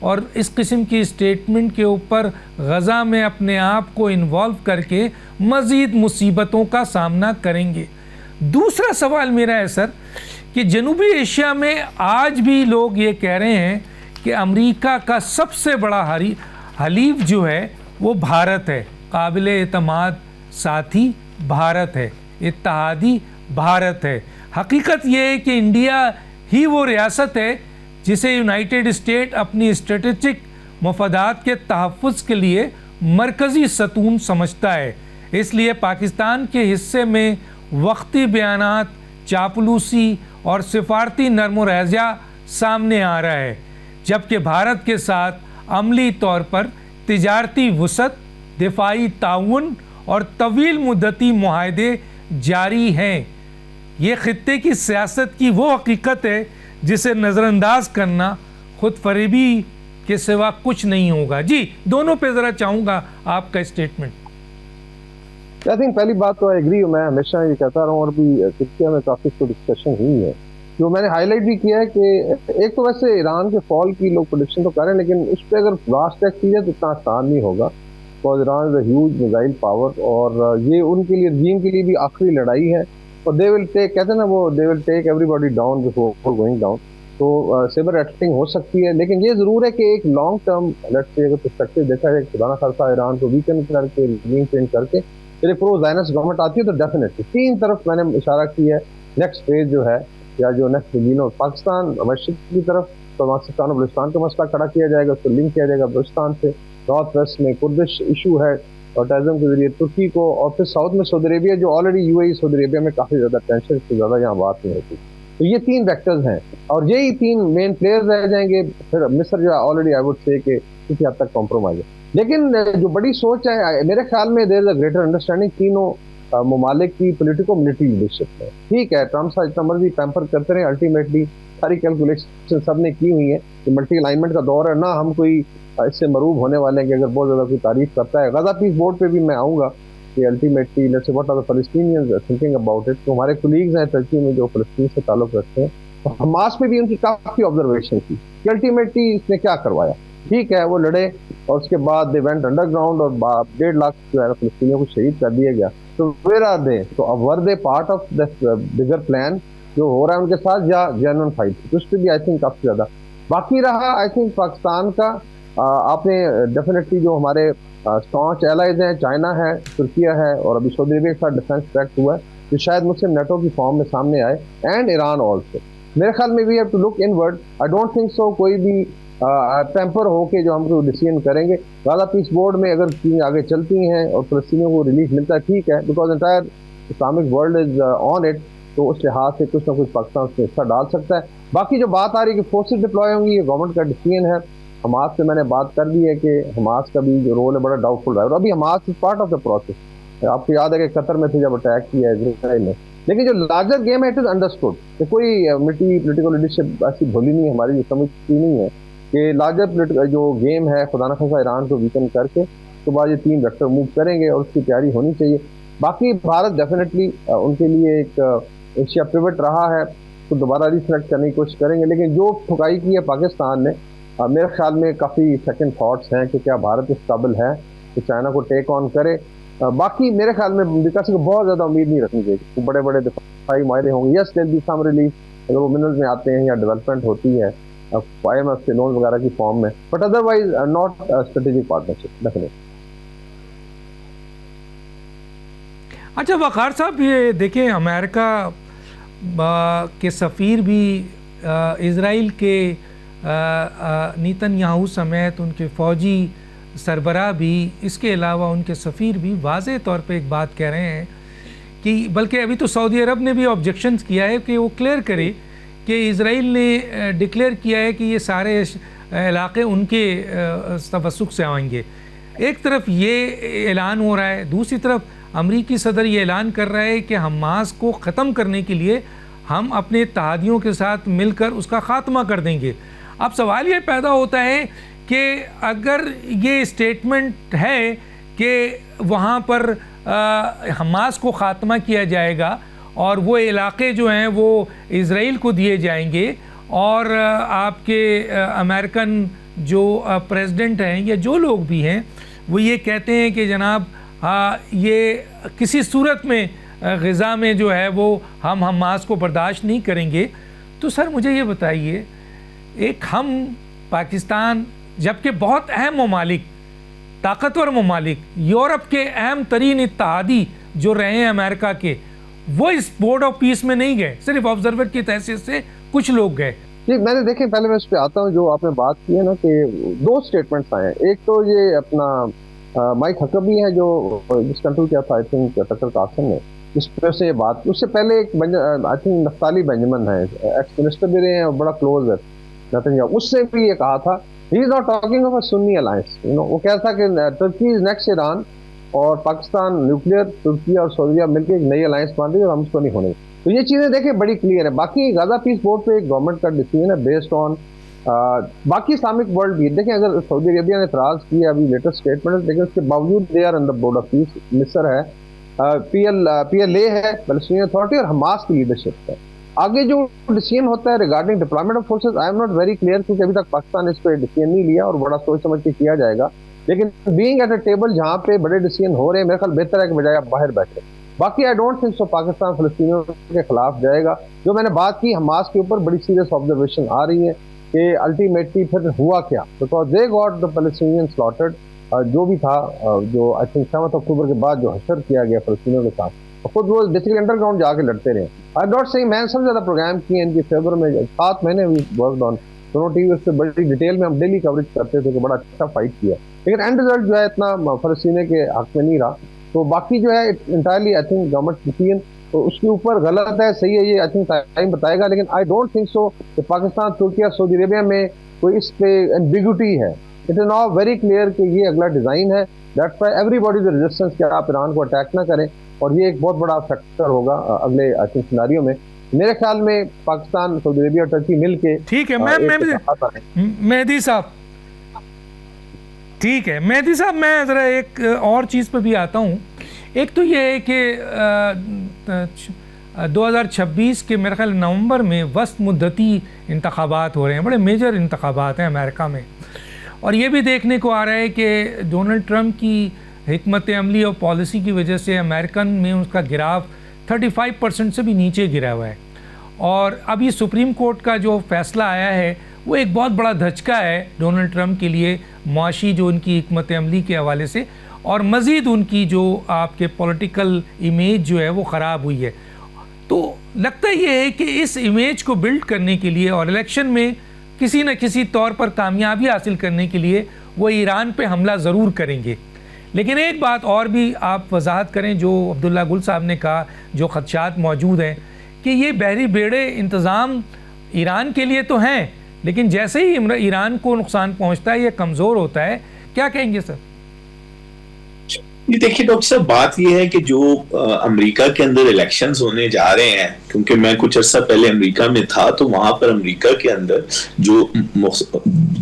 اور اس قسم کی اسٹیٹمنٹ کے اوپر غزہ میں اپنے آپ کو انوالو کر کے مزید مصیبتوں کا سامنا کریں گے. دوسرا سوال میرا ہے سر کہ جنوبی ایشیا میں آج بھی لوگ یہ کہہ رہے ہیں کہ امریکہ کا سب سے بڑا حلیف جو ہے وہ بھارت ہے, قابل اعتماد ساتھی بھارت ہے, اتحادی بھارت ہے. حقیقت یہ ہے کہ انڈیا ہی وہ ریاست ہے جسے یونائٹڈ اسٹیٹ اپنی اسٹریٹجک مفادات کے تحفظ کے لیے مرکزی ستون سمجھتا ہے. اس لیے پاکستان کے حصے میں وقتی بیانات, چاپلوسی اور سفارتی نرم و ریزہ سامنے آ رہا ہے, جبکہ بھارت کے ساتھ عملی طور پر تجارتی وسعت, دفاعی تعاون اور طویل مدتی معاہدے جاری ہیں. یہ خطے کی سیاست کی وہ حقیقت ہے جسے نظر انداز کرنا خود فریبی کے سوا کچھ نہیں ہوگا. جی دونوں پہ ذرا چاہوں گا آپ کا اسٹیٹمنٹ. آئی تھنک پہلی بات تو ایگری ہوں, میں ہمیشہ یہ کہتا رہا ہوں اور بھی ترکیہ میں کافی اس کو ڈسکشن ہوئی ہے. جو میں نے ہائی لائٹ بھی کیا ہے کہ ایک تو ویسے ایران کے فال کی لوگ پروڈکشن تو کریں, لیکن اس پہ اگر لاسٹ ٹیکس کی جائے تو اتنا آسان نہیں ہوگا. Because Iran is a huge missile power, اور یہ ان کے لیے رجیم کے لیے بھی آخری لڑائی ہے, اور دے ول ٹیک, کہتے ہیں نا وہ, they will take everybody down before going down. تو سیبر اٹیکنگ ہو سکتی ہے, لیکن یہ ضرور ہے کہ ایک لانگ ٹرم لیٹس سے اگر پرسپیکٹو دیکھا جائے, خدا نہ خاصا ایران کو ویکن کر کے رجیم چینج کر کے پھر ایک پرو زائنس گورنمنٹ آتی ہے تو ڈیفینیٹلی تین طرف میں نے اشارہ کیا ہے. نیکسٹ فیز جو ہے یا جو نیکسٹ رجیم پاکستان مشرق کی طرف پاکستان اور بلوچستان کا مسئلہ کھڑا کیا جائے گا, اس کو لنک کیا جائے گا بلوچستان سے. نارتھ ویسٹ میں کردش ایشو ہے اور ٹیررزم کے ذریعے ترکی کو, اور پھر ساؤتھ میں سعودی عربیہ جو آلریڈی یو اے ای سعودی عربیہ میں کافی زیادہ ٹینشن, اس سے زیادہ یہاں بات نہیں ہوتی. تو یہ تین ویکٹرز ہیں اور یہی تین مین پلیئرز رہ جائیں گے. پھر مصر جو ہے آلریڈی آئی وڈ سے کہ کسی حد تک کمپرومائز ہے, لیکن جو بڑی سوچ ہے میرے خیال میں دیر از اے گریٹر انڈرسٹینڈنگ تینوں ممالک کی پولیٹیکو ملٹری لیڈرشپ میں. ٹھیک ہے ٹرمپ صاحب جتنا مرضی پیمپر کرتے رہے, الٹیمیٹلی ساری کیلکولیشن سب نے کی ہوئی ہیں کہ ملٹی الائنمنٹ کا دور ہے, نہ ہم کوئی اس سے مروب ہونے والے ہیں کہ اگر بہت زیادہ کوئی تعریف کرتا ہے. غزہ پیس بورڈ پہ بھی میں آؤں گا کہ ultimately let's see what are the Palestinians thinking about it. تو ہمارے کولیگز ہیں ترکی میں جو فلسطین سے تعلق رکھتے ہیں, حماس میں بھی ان کی کافی آبزرویشن کی کہ الٹیمیٹلی اس نے کیا کروایا. ٹھیک ہے وہ لڑے اور اس کے بعد دے وینٹ انڈر گراؤنڈ اور 1.5 لاکھ جو ہے فلسطینیوں کو شہید کر دیا گیا. تو ویئر آر دے, تو اب were they part of this bigger plan جو ہو رہا ہے ان کے ساتھ, یا جینون فائٹ, اس پہ بھی آئی تھنک کافی زیادہ باقی رہا. آئی تھنک پاکستان کا آپ نے ڈیفینیٹلی جو ہمارے اسٹانچ ایلائز ہیں, چائنا ہے, ترکیہ ہے, اور ابھی سعودی عربیہ کے ساتھ ڈیفینس پیکٹ ہوا ہے جو شاید مسلم نیٹو کی فارم میں سامنے آئے, اینڈ ایران آلسو. میرے خیال میں we have to look inward. I don't think so کوئی بھی پیمپر ہو کے جو ہم کو ڈیسیژن کریں گے. غزہ پیس بورڈ میں اگر چیزیں آگے چلتی ہیں اور فلسطینیوں کو ریلیف ملتا ہے ٹھیک ہے, because entire Islamic world is on it, تو اس لحاظ سے کچھ نہ کچھ پاکستان اس میں حصہ ڈال سکتا ہے. باقی جو بات آ رہی ہے کہ فورسز ڈپلوائے ہوں گی, یہ گورنمنٹ کا ڈیسیژن ہے. حماس سے میں نے بات کر دی ہے کہ حماس کا بھی جو رول ہے بڑا ڈاؤٹ فل رہا ہے, اور ابھی Hamas is part of the process. آپ کو یاد ہے کہ قطر میں تھے جب اٹیک کیا ہے اسرائیل نے, لیکن جو لارجر گیم ہے اٹ از انڈرسٹوڈ کہ کوئی ملٹی پولیٹیکل لیڈرشپ ایسی بھولی نہیں ہے ہماری, سمجھتی نہیں ہے کہ لارجر جو گیم ہے خدا نہ خاصا ایران کو ویکن کر کے تو بعد یہ تین ویکٹر موو کریں گے اور اس کی تیاری ہونی چاہیے. باقی بھارت ڈیفینیٹلی ان کے لیے ایک ایشیا پیوٹ رہا ہے, تو دوبارہ ریسلیکٹ کرنے کی کوشش کریں گے. لیکن جو ٹھکائی کی ہے پاکستان نے, میرے خیال میں کافی سیکنڈ تھاٹس ہیں کہ کیا بھارت اس قابل ہے کہ چائنا کو ٹیک آن کرے. باقی میرے خیال میں امریکہ سے بہت زیادہ امید نہیں رکھنی چاہیے. بڑے بڑے دفاعی معاہدے ہوں گے, یس دیر بی سم ریلیف اگر وہ منرلز میں آتے ہیں یا ڈیولپمنٹ ہوتی ہے IMF کے لون وغیرہ کی فارم میں, but otherwise not strategic partnership definitely. اچھا وقار صاحب, یہ دیکھیں امریکہ کے سفیر بھی اسرائیل کے نیتن یاہو سمیت ان کے فوجی سربراہ بھی, اس کے علاوہ ان کے سفیر بھی واضح طور پہ ایک بات کہہ رہے ہیں کہ بلکہ ابھی تو سعودی عرب نے بھی آبجیکشنز کیا ہے کہ وہ کلیئر کرے کہ اسرائیل نے ڈکلیئر کیا ہے کہ یہ سارے علاقے ان کے توسط سے آئیں گے. ایک طرف یہ اعلان ہو رہا ہے, دوسری طرف امریکی صدر یہ اعلان کر رہا ہے کہ حماس کو ختم کرنے کے لیے ہم اپنے اتحادیوں کے ساتھ مل کر اس کا خاتمہ کر دیں گے. اب سوال یہ پیدا ہوتا ہے کہ اگر یہ اسٹیٹمنٹ ہے کہ وہاں پر حماس کو خاتمہ کیا جائے گا اور وہ علاقے جو ہیں وہ اسرائیل کو دیے جائیں گے, اور آپ کے امریکن جو پریزیڈنٹ ہیں یا جو لوگ بھی ہیں وہ یہ کہتے ہیں کہ جناب یہ کسی صورت میں غزہ میں جو ہے وہ ہم حماس کو برداشت نہیں کریں گے. تو سر مجھے یہ بتائیے، ایک ہم پاکستان جبکہ بہت اہم ممالک، طاقتور ممالک، یورپ کے اہم ترین اتحادی جو رہے ہیں امریکہ کے، وہ اس بورڈ آف پیس میں نہیں گئے، صرف آبزرور کی حیثیت سے کچھ لوگ گئے. جی میں نے دیکھیں، پہلے میں اس پہ آتا ہوں. جو آپ نے بات کی ہے نا کہ 2 اسٹیٹمنٹس آئے ہیں. ایک تو یہ اپنا مائک حکبی ہے جو جس کنٹرول کیا تھا آئی تھنک ٹکر قاسم نے، اس پہ سے یہ بات. اس سے پہلے ایک آئی تھنک نفتالی بینجمن ہے، ایکس منسٹر بھی رہے ہیں اور بڑا کلوز ہے نتنیاہو، اس سے بھی یہ کہا تھا he is not talking of a Sunni alliance. وہ کہا تھا کہ ترکی از نیکسٹ ایران اور پاکستان نیوکلیئر، ترکی اور سعودیہ مل کے ایک نئی الائنس بن رہی ہے اور ہم اس کو نہیں ہونے. تو یہ چیزیں دیکھیں بڑی کلیئر ہے. باقی غزہ پیس بورڈ پہ ایک گورنمنٹ کا ڈیسیژن ہے بیسڈ آن باقی اسلامک ورلڈ بھی. دیکھیں اگر سعودی عربیہ نے اعتراض کیا ابھی لیٹسٹ اسٹیٹمنٹ، لیکن اس کے باوجود they are in the board of peace. مصر ہے، پی ایل اے ہے، فلسطینی اتھارٹی، اور حماس کی لیڈرشپ ہے. آگے جو ڈیسیژن ہوتا ہے regarding deployment of forces, I am not very clear کیونکہ ابھی تک پاکستان اس پہ ڈیسیژن نہیں لیا اور بڑا سوچ سمجھ کے کیا جائے گا. لیکن بینگ ایٹ اے ٹیبل جہاں پہ بڑے ڈیسیژن ہو رہے ہیں، میرے خیال بہتر ہے کہ بجائے آپ باہر بیٹھے. باقی آئی ڈونٹ تھنک سو پاکستان فلسطینیوں کے خلاف جائے گا. جو میں نے بات کی حماس کے اوپر، بڑی سیریس آبزرویشن آ رہی ہے کہ الٹیمیٹلی پھر ہوا کیا، because they got the Palestinian slaughtered. جو بھی تھا، جو آئی تھنک 7 اکتوبر کے بعد جو حشر کیا گیا فلسطینیوں کے ساتھ، خود وہ بیسیکلی انڈر گراؤنڈ جا کے لڑتے رہے. آئی ڈونٹ سیئنگ، میں نے سب سے زیادہ پروگرام کیے ان کی فیور میں. 7 مہینے بھی ورک آن دونوں ٹی وی، اس سے بڑی ڈیٹیل میں ہم ڈیلی کوریج کرتے تھے کہ بڑا اچھا فائٹ کیا. لیکن اینڈ رزلٹ جو ہے اتنا فلسطینی کے حق میں نہیں رہا. تو باقی جو ہے entirely I think government decision, تو اس کے اوپر غلط ہے صحیح ہے یہ آئی تھنک ٹائم بتائے گا. لیکن آئی ڈونٹ تھنک سو کہ پاکستان، ترکی، سعودی عربیہ میں کوئی اس پہ ایمبیگوٹی ہے. It is now very clear کہ یہ اگلا ڈیزائن ہے. That's why every body is resistance کہ آپ ایران کو اٹیک نہ کریں، اور یہ ایک بہت بڑا فیکٹر ہوگا اگلے آئی تھنک سیناریو میں. میرے خیال میں پاکستان، سعودی عربیہ اور ٹرکی مل کے ٹھیک ہے. مہدی صاحب ٹھیک ہے، مہدی صاحب میں ذرا ایک اور چیز پہ بھی آتا ہوں. ایک تو یہ ہے کہ 2026 کے میرے خیال نومبر میں وسط مدتی انتخابات ہو رہے ہیں، بڑے میجر انتخابات ہیں امریکہ میں. اور یہ بھی دیکھنے کو آ رہا ہے کہ ڈونلڈ ٹرمپ کی حکمت عملی اور پالیسی کی وجہ سے امریکن میں اس کا گراف 35% سے بھی نیچے گرا ہوا ہے. اور اب یہ سپریم کورٹ کا جو فیصلہ آیا ہے وہ ایک بہت بڑا دھچکا ہے ڈونلڈ ٹرمپ کے لیے، معاشی جو ان کی حکمت عملی کے حوالے سے، اور مزید ان کی جو آپ کے پولیٹیکل امیج جو ہے وہ خراب ہوئی ہے. تو لگتا یہ ہے کہ اس امیج کو بلڈ کرنے کے لیے اور الیکشن میں کسی نہ کسی طور پر کامیابی حاصل کرنے کے لیے وہ ایران پہ حملہ ضرور کریں گے. لیکن ایک بات اور بھی آپ وضاحت کریں جو عبداللہ گل صاحب نے کہا، جو خدشات موجود ہیں کہ یہ بحری بیڑے انتظام ایران کے لیے تو ہیں، لیکن جیسے ہی ایران کو نقصان پہنچتا ہے یہ کمزور ہوتا ہے. کیا کہیں گے سر؟ یہ دیکھیے ڈاکٹر صاحب، بات یہ ہے کہ جو امریکہ کے اندر الیکشنز ہونے جا رہے ہیں، کیونکہ میں کچھ عرصہ پہلے امریکہ میں تھا، تو وہاں پر امریکہ کے اندر جو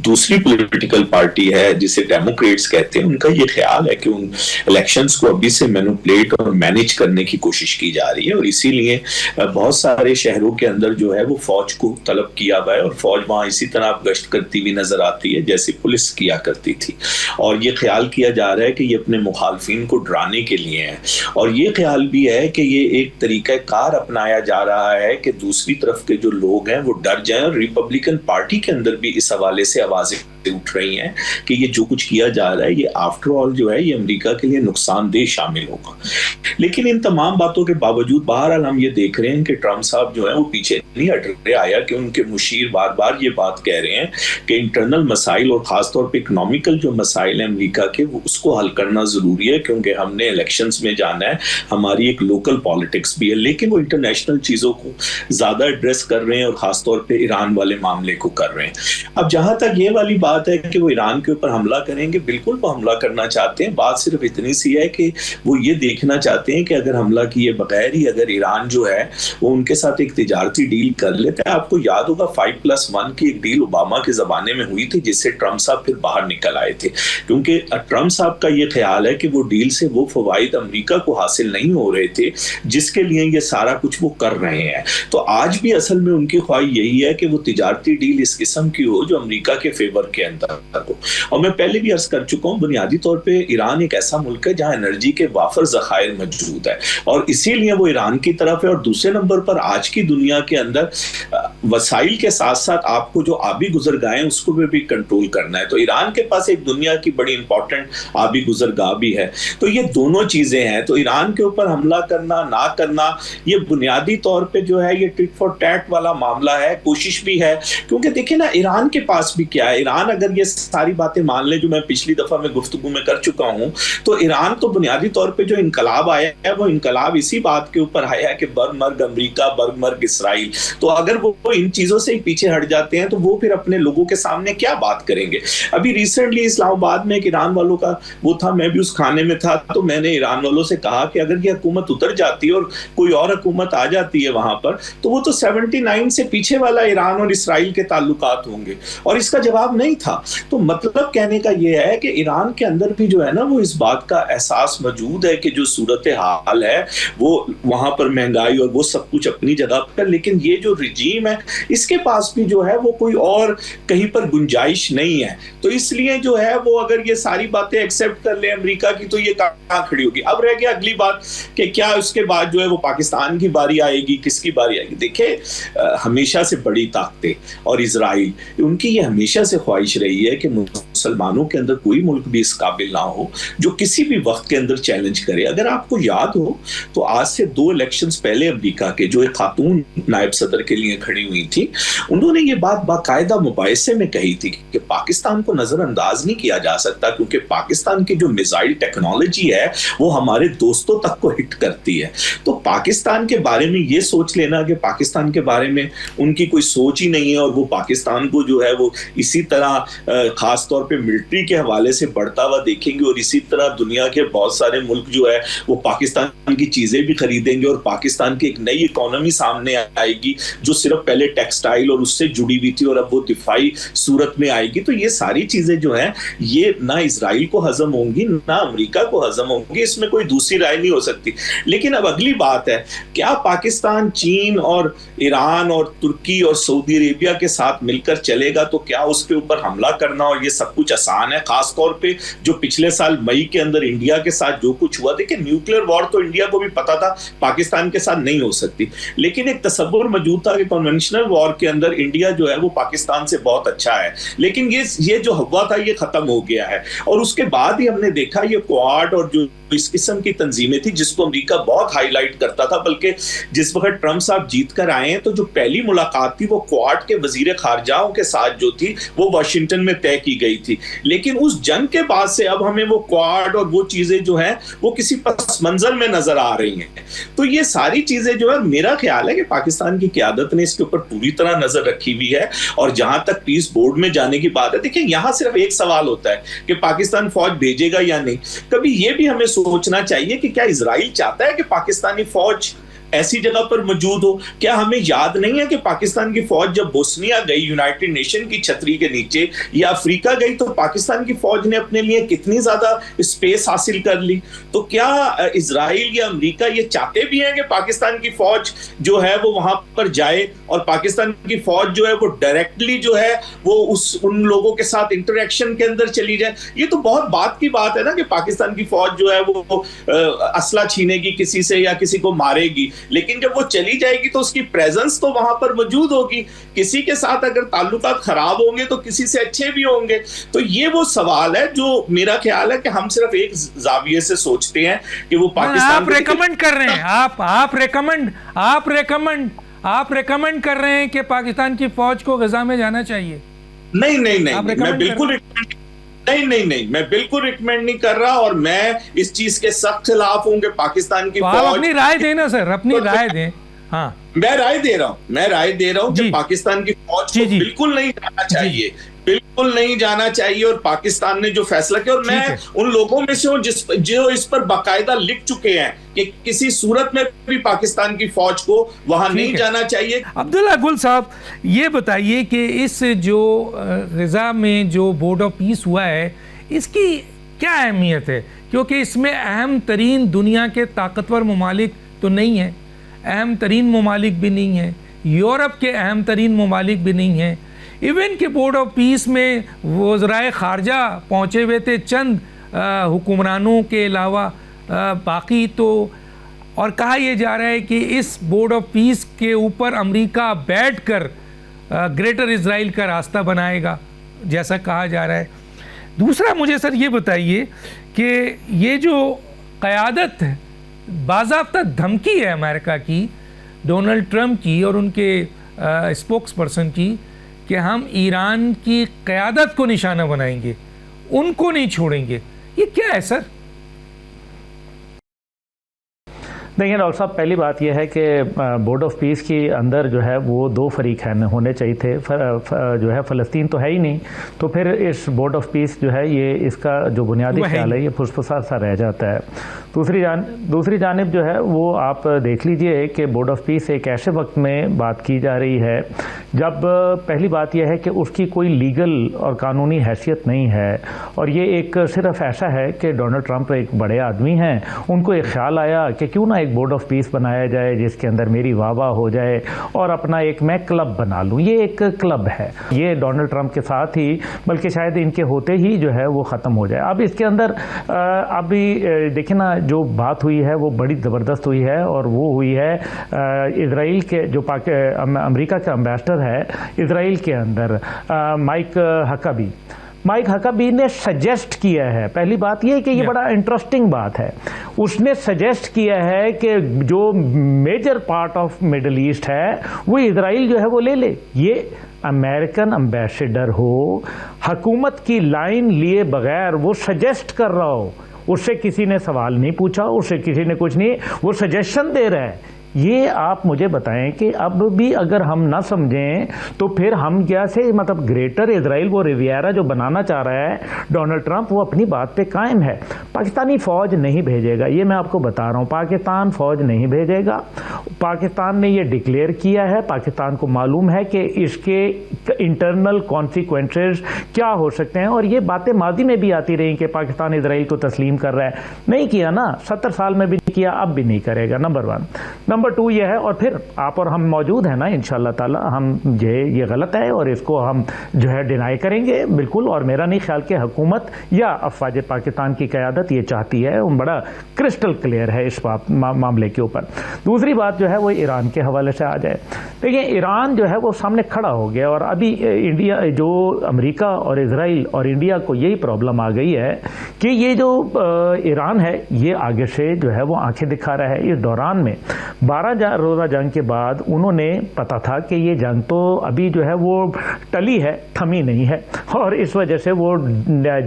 دوسری پولیٹیکل پارٹی ہے جسے ڈیموکریٹس کہتے ہیں، ان کا یہ خیال ہے کہ ان الیکشنز کو ابھی سے مینوپولیٹ اور مینیج کرنے کی کوشش کی جا رہی ہے، اور اسی لیے بہت سارے شہروں کے اندر جو ہے وہ فوج کو طلب کیا ہوا ہے، اور فوج وہاں اسی طرح گشت کرتی ہوئی نظر آتی ہے جیسے پولیس کیا کرتی تھی. اور یہ خیال کیا جا رہا ہے کہ یہ اپنے مخالفین کو ڈرانے کے لیے ہے. اور یہ خیال بھی ہے کہ یہ ایک طریقہ کار اپنایا جا رہا ہے کہ دوسری طرف کے جو لوگ ہیں وہ ڈر جائیں. اور ریپبلکن پارٹی کے اندر بھی اس حوالے سے آوازیں اٹھ رہی ہیں کہ یہ جو کچھ کیا جا رہا ہے یہ آفٹر آل جو ہے یہ امریکہ کے لیے نقصان دہ شامل ہوگا. لیکن ان تمام باتوں کے باوجود بہرحال ہم یہ دیکھ رہے ہیں کہ ٹرمپ صاحب جو ہیں وہ پیچھے نہیں ہٹ رہے. آیا کہ ان کے مشیر بار بار یہ بات کہہ رہے ہیں کہ انٹرنل مسائل اور خاص طور پہ اکنامیکل جو مسائل ہیں امریکہ کے، وہ اس کو حل کرنا ضروری ہے، کیونکہ ہم نے الیکشنز میں جانا ہے، ہماری ایک لوکل پالیٹکس بھی ہے. لیکن وہ انٹرنیشنل چیزوں کو زیادہ ایڈریس کر رہے ہیں اور خاص طور پہ ایران والے معاملے کو کر رہے ہیں. اب جہاں تک یہ والی بات ہے کہ وہ ایران کے اوپر حملہ کریں گے، بالکل وہ حملہ کرنا چاہتے ہیں. بات صرف اتنی سی ہے کہ وہ یہ دیکھنا چاہتے ہیں کہ اگر حملہ کیے بغیر ہی اگر ایران جو ہے وہ ان کے ساتھ ایک تجارتی ڈیل کر لیتا ہے. آپ کو یاد ہوگا 5+1 کی ایک ڈیل اوباما کے زمانے میں ہوئی تھی جس سے ٹرمپ صاحب پھر باہر نکل آئے تھے، کیونکہ ٹرمپ صاحب کا یہ خیال ہے کہ وہ ڈیل سے وہ فوائد امریکہ کو حاصل نہیں ہو رہے تھے جس کے لیے یہ سارا کچھ وہ کر کر رہے ہیں. تو آج بھی اصل میں ان کی خواہش یہی ہے کہ وہ تجارتی ڈیل اس قسم کی ہو جو امریکہ کے فیور کے اندر ہو. اور میں پہلے بھی عرض کر چکا ہوں, بنیادی طور پہ ایران ایک ایسا ملک ہے جہاں انرجی کے وافر ذخائر موجود ہے, اور اسی لیے وہ ایران کی طرف ہے. اور دوسرے نمبر پر آج کی دنیا کے اندر وسائل کے ساتھ ساتھ آپ کو جو آبی گزرگاہیں اس کو بھی کنٹرول کرنا ہے. تو ایران کے پاس ایک دنیا کی بڑی امپورٹنٹ آبی گزرگاہ بھی ہے. تو یہ دونوں چیزیں ہیں. تو ایران کے اوپر حملہ کرنا نہ کرنا یہ بنیادی طور پہ جو ہے یہ ٹٹ فار ٹیٹ والا معاملہ ہے, کوشش بھی ہے. کیونکہ دیکھیں نا ایران کے پاس بھی کیا ہے, ایران اگر یہ ساری باتیں مان لے جو میں پچھلی دفعہ میں گفتگو میں کر چکا ہوں, تو ایران تو بنیادی طور پہ جو انقلاب آیا ہے وہ انقلاب اسی بات کے اوپر آیا ہے کہ برگ مرگ امریکہ, برگ مرگ اسرائیل. تو اگر وہ ان چیزوں سے پیچھے ہٹ جاتے ہیں تو وہ پھر اپنے لوگوں کے سامنے کیا بات کریں گے. ابھی ریسنٹلی اسلام آباد میں ایک ایران والوں کا وہ تھا, میں بھی اس کھانے میں تھا, تو میں نے ایران والوں سے کہا کہ اگر یہ حکومت اتر جاتی ہے اور کوئی اور حکومت آ جاتی ہے وہاں پر, تو وہ تو 79 سے پیچھے والا ایران اور اسرائیل کے تعلقات ہوں گے. اور اس کا جواب نہیں تھا. تو مطلب کہنے کا یہ ہے کہ ایران کے اندر بھی جو ہے نا وہ اس بات کا احساس موجود ہے کہ جو صورتحال ہے وہ وہاں پر مہنگائی اور وہ سب کچھ اپنی جگہ پر, لیکن یہ جو رجیم ہے اس کے پاس بھی جو ہے وہ کوئی اور کہیں پر گنجائش نہیں ہے. تو اس لیے جو ہے وہ اگر یہ ساری باتیں ایکسیپٹ کر لیں امریکہ کی تو یہ کہاں کھڑی ہوگی. اب رہ گیا اگلی بات کہ کیا اس کے بعد جو ہے وہ پاکستان کی باری آئے گی, کس کی باری آئے گی. دیکھیں ہمیشہ سے بڑی طاقتیں اور اسرائیل, ان کی یہ ہمیشہ سے خواہش رہی ہے کہ مسلمانوں کے اندر کوئی ملک بھی اس قابل نہ ہو جو کسی بھی وقت کے اندر چیلنج کرے. اگر آپ کو یاد ہو تو آج سے 2 الیکشنز پہلے امریکہ کے جو ایک خاتون نائب صدر کے لیے کھڑی ہوئی تھی, انہوں نے یہ بات باقاعدہ مباحثے میں کہی تھی کہ پاکستان کو نظر انداز نہیں کیا جا سکتا کیونکہ پاکستان کی جو میزائل ٹیکنالوجی ہے وہ ہمارے دوستوں تک کو ہٹ کرتی ہے. تو پاکستان کے بارے میں یہ سوچ لینا کہ پاکستان کے بارے میں ان کی کوئی سوچ ہی نہیں ہے اور وہ پاکستان کو جو ہے وہ اسی طرح خاص طور پہ ملٹری کے حوالے سے بڑھتا ہوا دیکھیں گے, اور اسی طرح دنیا کے بہت سارے ملک جو ہے وہ پاکستان کی چیزیں بھی خریدیں گے اور پاکستان کی ایک نئی اکانومی سامنے آئے گی جو صرف پہلے ٹیکسٹائل اور اس سے جڑی ہوئی تھی اور اب وہ دفاعی صورت میں آئے گی. تو یہ ساری چیزیں جو ہیں یہ نہ اسرائیل کو ہضم ہوں گی نہ امریکہ کو ہضم ہوں گی, اس میں کوئی دوسری رائے نہیں ہو سکتی. لیکن اب اگلی بات ہے, کیا پاکستان چین اور ایران اور ترکی اور سعودی عربیہ کے ساتھ مل کر چلے گا تو کیا اس کے اوپر حملہ کرنا اور یہ سب کچھ آسان ہے؟ خاص طور پہ جو پچھلے سال مئی کے اندر انڈیا کے ساتھ جو کچھ ہوا, دیکھیں نیوکلیر وار تو انڈیا کو بھی پتا تھا پاکستان کے ساتھ نہیں ہو سکتی, لیکن ایک تصور موجود تھا کہ کنونشنل وار کے اندر انڈیا جو ہے وہ پاکستان سے بہت اچھا ہے. لیکن یہ جو ہوا تھا یہ ختم ہو گیا ہے, اور اس کے بعد ہی ہم نے دیکھا یہ کوآڈ اور جو اس قسم کی تنظیمیں تھی جس کو امریکہ بہت ہائی لائٹ کرتا تھا, بلکہ جس وقت ٹرمپ صاحب جیت کر آئے ہیں تو جو پہلی ملاقات تھی وہ کوآڈ کے وزیر خارجہوں کے ساتھ جو تھی وہ واشنگٹن میں طے کی گئی تھی. لیکن اس جنگ کے بعد سے اب ہمیں وہ کوآڈ اور وہ چیزیں جو ہیں وہ کسی پس منظر میں نظر آ رہی ہیں. تو یہ ساری چیزیں جو ہے میرا خیال ہے کہ پاکستان کی قیادت نے اس کے اوپر پوری طرح نظر رکھی ہوئی ہے. اور جہاں تک پیس بورڈ میں جانے کی بات ہے, دیکھیں یہاں صرف ایک سوال ہوتا ہے کہ پاکستان فوج بھیجے گا یا نہیں. کبھی یہ بھی ہمیں سوچنا چاہیے کہ کیا اسرائیل چاہتا ہے کہ پاکستانی فوج ایسی جگہ پر موجود ہو؟ کیا ہمیں یاد نہیں ہے کہ پاکستان کی فوج جب بوسنیا گئی یونائٹڈ نیشن کی چھتری کے نیچے یا افریقہ گئی تو پاکستان کی فوج نے اپنے لیے کتنی زیادہ اسپیس حاصل کر لی؟ تو کیا اسرائیل یا امریکہ یہ چاہتے بھی ہیں کہ پاکستان کی فوج جو ہے وہ وہاں پر جائے اور پاکستان کی فوج جو ہے وہ ڈائریکٹلی جو ہے وہ ان لوگوں کے ساتھ انٹریکشن کے اندر چلی جائے؟ یہ تو بہت بات کی بات ہے نا کہ پاکستان کی فوج جو ہے وہ اسلحہ چھینے گی کسی سے یا کسی کو مارے گی, لیکن جب وہ چلی جائے گی تو اس کی پریزنس تو وہاں پر موجود ہوگی. کسی کے ساتھ اگر تعلقات خراب ہوں گے تو کسی سے اچھے بھی ہوں گے. تو یہ وہ سوال ہے جو میرا خیال ہے کہ ہم صرف ایک زاویے سے سوچتے ہیں کہ وہ پاکستان آپ ریکمنڈ کر رہے ہیں آپ ریکمنڈ کر رہے ہیں کہ پاکستان کی فوج کو غزہ میں جانا چاہیے. نہیں میں بالکل نہیں میں بالکل ریکمینڈ نہیں کر رہا, اور میں اس چیز کے سخت خلاف ہوں کہ پاکستان کی فوج. اپنی رائے دیں نا سر, اپنی رائے دیں. ہاں میں رائے دے رہا ہوں کہ پاکستان کی فوج کو بالکل نہیں جانا چاہیے, بالکل نہیں جانا چاہیے. اور پاکستان نے جو فیصلہ کیا, اور میں ان لوگوں میں سے ہوں جو اس پر باقاعدہ لکھ چکے ہیں کہ کسی صورت میں بھی پاکستان کی فوج کو وہاں نہیں جانا چاہیے. عبداللہ گل صاحب یہ بتائیے کہ اس جو غزہ میں جو بورڈ آف پیس ہوا ہے اس کی کیا اہمیت ہے؟ کیونکہ اس میں اہم ترین دنیا کے طاقتور ممالک تو نہیں ہیں, اہم ترین ممالک بھی نہیں ہیں، یورپ کے اہم ترین ممالک بھی نہیں ہیں، ایون کہ بورڈ آف پیس میں وزرائے خارجہ پہنچے ہوئے تھے چند حکمرانوں کے علاوہ، باقی تو، اور کہا یہ جا رہا ہے کہ اس بورڈ آف پیس کے اوپر امریکہ بیٹھ کر گریٹر اسرائیل کا راستہ بنائے گا، جیسا کہا جا رہا ہے۔ دوسرا مجھے سر یہ بتائیے کہ یہ جو قیادت ہے، باضابطہ دھمکی ہے امریکہ کی، ڈونلڈ ٹرمپ کی اور ان کے اسپوکس پرسن کی، کہ ہم ایران کی قیادت کو نشانہ بنائیں گے، ان کو نہیں چھوڑیں گے، یہ کیا ہے سر؟ دیکھیں ڈاکٹر صاحب، پہلی بات یہ ہے کہ بورڈ آف پیس کے اندر جو ہے وہ دو فریق ہیں، ہونے چاہیے تھے، جو ہے فلسطین تو ہے ہی نہیں، تو پھر اس بورڈ آف پیس جو ہے یہ اس کا جو بنیادی خیال ہے یہ پھسپھسا سا رہ جاتا ہے۔ دوسری جانب جو ہے وہ آپ دیکھ لیجئے کہ بورڈ آف پیس ایک ایسے وقت میں بات کی جا رہی ہے جب پہلی بات یہ ہے کہ اس کی کوئی لیگل اور قانونی حیثیت نہیں ہے، اور یہ ایک صرف ایسا ہے کہ ڈونلڈ ٹرمپ ایک بڑے آدمی ہیں، ان کو ایک خیال آیا کہ کیوں نہ ایک بورڈ آف پیس بنایا جائے جس کے اندر میری واہ ہو جائے اور اپنا ایک میں کلب بنا لوں۔ یہ ایک کلب ہے، یہ ڈونلڈ ٹرمپ کے ساتھ ہی، بلکہ شاید ان کے ہوتے ہی جو ہے وہ ختم ہو جائے۔ اب اس کے اندر ابھی دیکھیں نا، جو بات ہوئی ہے وہ بڑی زبردست ہوئی ہے، اور وہ ہوئی ہے اسرائیل کے جو امریکہ کا امبیسڈر ہے اسرائیل کے اندر، مائک ہکابی نے سجیسٹ کیا ہے، پہلی بات یہ کہ یہ بڑا انٹرسٹنگ بات ہے، اس نے سجیسٹ کیا ہے کہ جو major part of middle east ہے وہ اسرائیل جو ہے وہ لے لے۔ یہ امریکن امبیسڈر ہو، حکومت کی لائن لیے بغیر وہ سجیسٹ کر رہا ہو، اس سے کسی نے سوال نہیں پوچھا، اس سے کسی نے کچھ نہیں، وہ سجیشن دے رہا ہے۔ یہ آپ مجھے بتائیں کہ اب بھی اگر ہم نہ سمجھیں تو پھر ہم کیا سے، مطلب گریٹر اسرائیل وہ ریویرا جو بنانا چاہ رہا ہے ڈونلڈ ٹرمپ، وہ اپنی بات پہ قائم ہے۔ پاکستانی فوج نہیں بھیجے گا، یہ میں آپ کو بتا رہا ہوں، پاکستان فوج نہیں بھیجے گا۔ پاکستان نے یہ ڈکلیئر کیا ہے، پاکستان کو معلوم ہے کہ اس کے انٹرنل کانسیکوینسز کیا ہو سکتے ہیں، اور یہ باتیں ماضی میں بھی آتی رہیں کہ پاکستان اسرائیل کو تسلیم کر رہا ہے، نہیں کیا نا، 70 سال میں بھی نہیں کیا، اب بھی نہیں کرے گا، نمبر 1۔ نمبر 2 یہ ہے، اور پھر آپ اور ہم موجود ہیں نا انشاءاللہ تعالی، ہم یہ غلط ہے اور اس کو ہم جو ہے ڈینائی کریں گے بالکل، اور میرا نہیں خیال کہ حکومت یا افواج پاکستان کی قیادت یہ چاہتی ہے، بڑا کرسٹل کلیئر ہے اس معاملے کے اوپر۔ دوسری بات جو ہے وہ ایران کے حوالے سے آ جائے، دیکھیں ایران جو ہے وہ سامنے کھڑا ہو گیا، اور ابھی انڈیا جو امریکہ اور اسرائیل اور انڈیا کو یہی پرابلم آ گئی ہے کہ یہ جو ایران ہے یہ آگے سے جو ہے وہ آنکھیں دکھا رہا ہے۔ اس دوران میں 12 روزہ جنگ کے بعد انہوں نے پتا تھا کہ یہ جنگ تو ابھی جو ہے وہ ٹلی ہے، تھمی نہیں ہے، اور اس وجہ سے وہ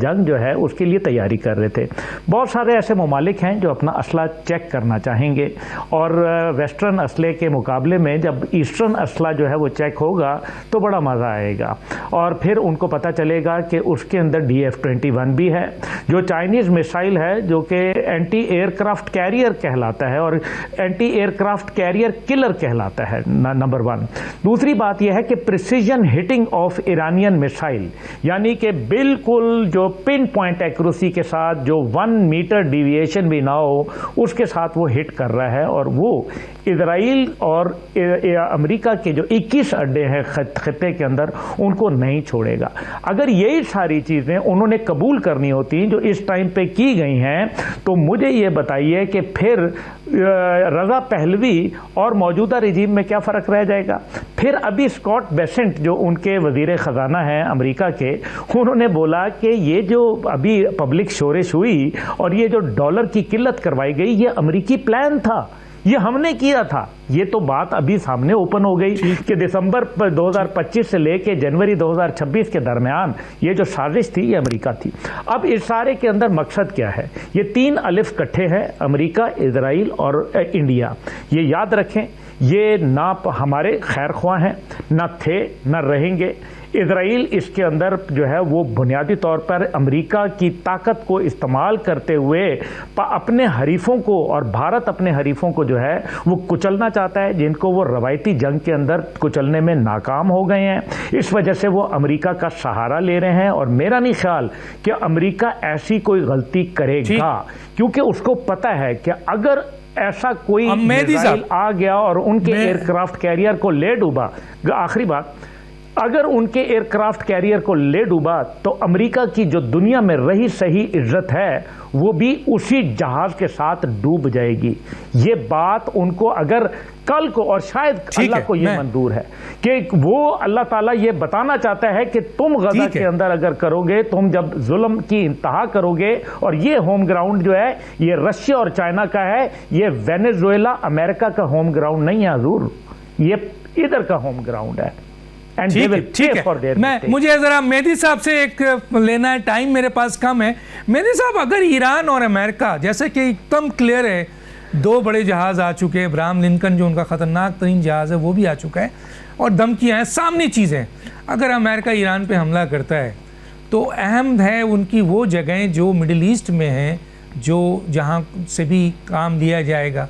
جنگ جو ہے اس کے لیے تیاری کر رہے تھے۔ بہت سارے ایسے ممالک ہیں جو اپنا اسلحہ چیک کرنا چاہیں گے، اور ویسٹرن اسلحے کے مقابلے میں جب ایسٹرن اسلحہ جو ہے وہ چیک ہوگا تو بڑا مزہ آئے گا، اور پھر ان کو پتہ چلے گا کہ اس کے اندر DF-21 بھی ہے، جو چائنیز میسائل ہے، جو کہ اینٹی ایئر کرافٹ کیریئر کہلاتا ہے اور anti aircraft carrier killer کہلاتا ہے، نمبر 1۔ دوسری بات یہ ہے کہ precision hitting of Iranian missile, یعنی کہ بالکل جو پن پوائنٹ ایکوریسی کے ساتھ جو 1 میٹر ڈیویشن بھی نہ ہو اس کے ساتھ وہ ہٹ کر رہا ہے، اور وہ اسرائیل اور امریکہ کے جو 21 اڈے ہیں خطے کے اندر ان کو نہیں چھوڑے گا۔ اگر یہی ساری چیزیں انہوں نے قبول کرنی ہوتی جو اس ٹائم پہ کی گئی ہیں، تو مجھے یہ بتائیے کہ پھر رضا پہلوی اور موجودہ رجیم میں کیا فرق رہ جائے گا؟ پھر ابھی اسکاٹ بیسنٹ جو ان کے وزیر خزانہ ہیں امریکہ کے، انہوں نے بولا کہ یہ جو ابھی پبلک شورش ہوئی اور یہ جو ڈالر کی قلت کروائی گئی یہ امریکی پلان تھا، یہ ہم نے کیا تھا۔ یہ تو بات ابھی سامنے اوپن ہو گئی کہ دسمبر 2025 سے لے کے جنوری 2026 کے درمیان یہ جو سازش تھی یہ امریکہ تھی۔ اب اس سارے کے اندر مقصد کیا ہے؟ یہ 3 الف کٹھے ہیں، امریکہ، اسرائیل اور انڈیا۔ یہ یاد رکھیں، یہ نہ ہمارے خیر خواہ ہیں، نہ تھے، نہ رہیں گے۔ اسرائیل اس کے اندر جو ہے وہ بنیادی طور پر امریکہ کی طاقت کو استعمال کرتے ہوئے اپنے حریفوں کو، اور بھارت اپنے حریفوں کو جو ہے وہ کچلنا چاہتا ہے، جن کو وہ روایتی جنگ کے اندر کچلنے میں ناکام ہو گئے ہیں۔ اس وجہ سے وہ امریکہ کا سہارا لے رہے ہیں، اور میرا نہیں خیال کہ امریکہ ایسی کوئی غلطی کرے گا، کیونکہ اس کو پتہ ہے کہ اگر ایسا کوئی میزائل آ گیا اور ان کے ایئر کرافٹ کیریئر کو لے ڈوبا، آخری بات، اگر ان کے ایئر کرافٹ کیریئر کو لے ڈوبا تو امریکہ کی جو دنیا میں رہی صحیح عزت ہے وہ بھی اسی جہاز کے ساتھ ڈوب جائے گی. یہ بات ان کو اگر کل کو، اور شاید اللہ کو یہ منظور ہے کہ وہ اللہ تعالیٰ یہ بتانا چاہتا ہے کہ تم غزہ کے اندر اگر کرو گے، تم جب ظلم کی انتہا کرو گے، اور یہ ہوم گراؤنڈ جو ہے یہ رشیا اور چائنا کا ہے، یہ وینیزویلا امریکہ کا ہوم گراؤنڈ نہیں ہے حضور، یہ ادھر کا ہوم گراؤنڈ ہے. ٹھیک ہے، مجھے ذرا مہدی صاحب سے ایک لینا ہے، ٹائم میرے پاس کم ہے. مہدی صاحب، اگر ایران اور امریکہ، جیسے کہ ایک دم کلیئر ہے، 2 بڑے جہاز آ چکے ہیں، ابراہم لنکن جو ان کا خطرناک ترین جہاز ہے وہ بھی آ چکا ہے، اور دھمکیاں ہیں، سامنے چیزیں. اگر امریکہ ایران پہ حملہ کرتا ہے تو اہم ہے ان کی وہ جگہیں جو مڈل ایسٹ میں ہیں، جو جہاں سے بھی کام لیا جائے گا.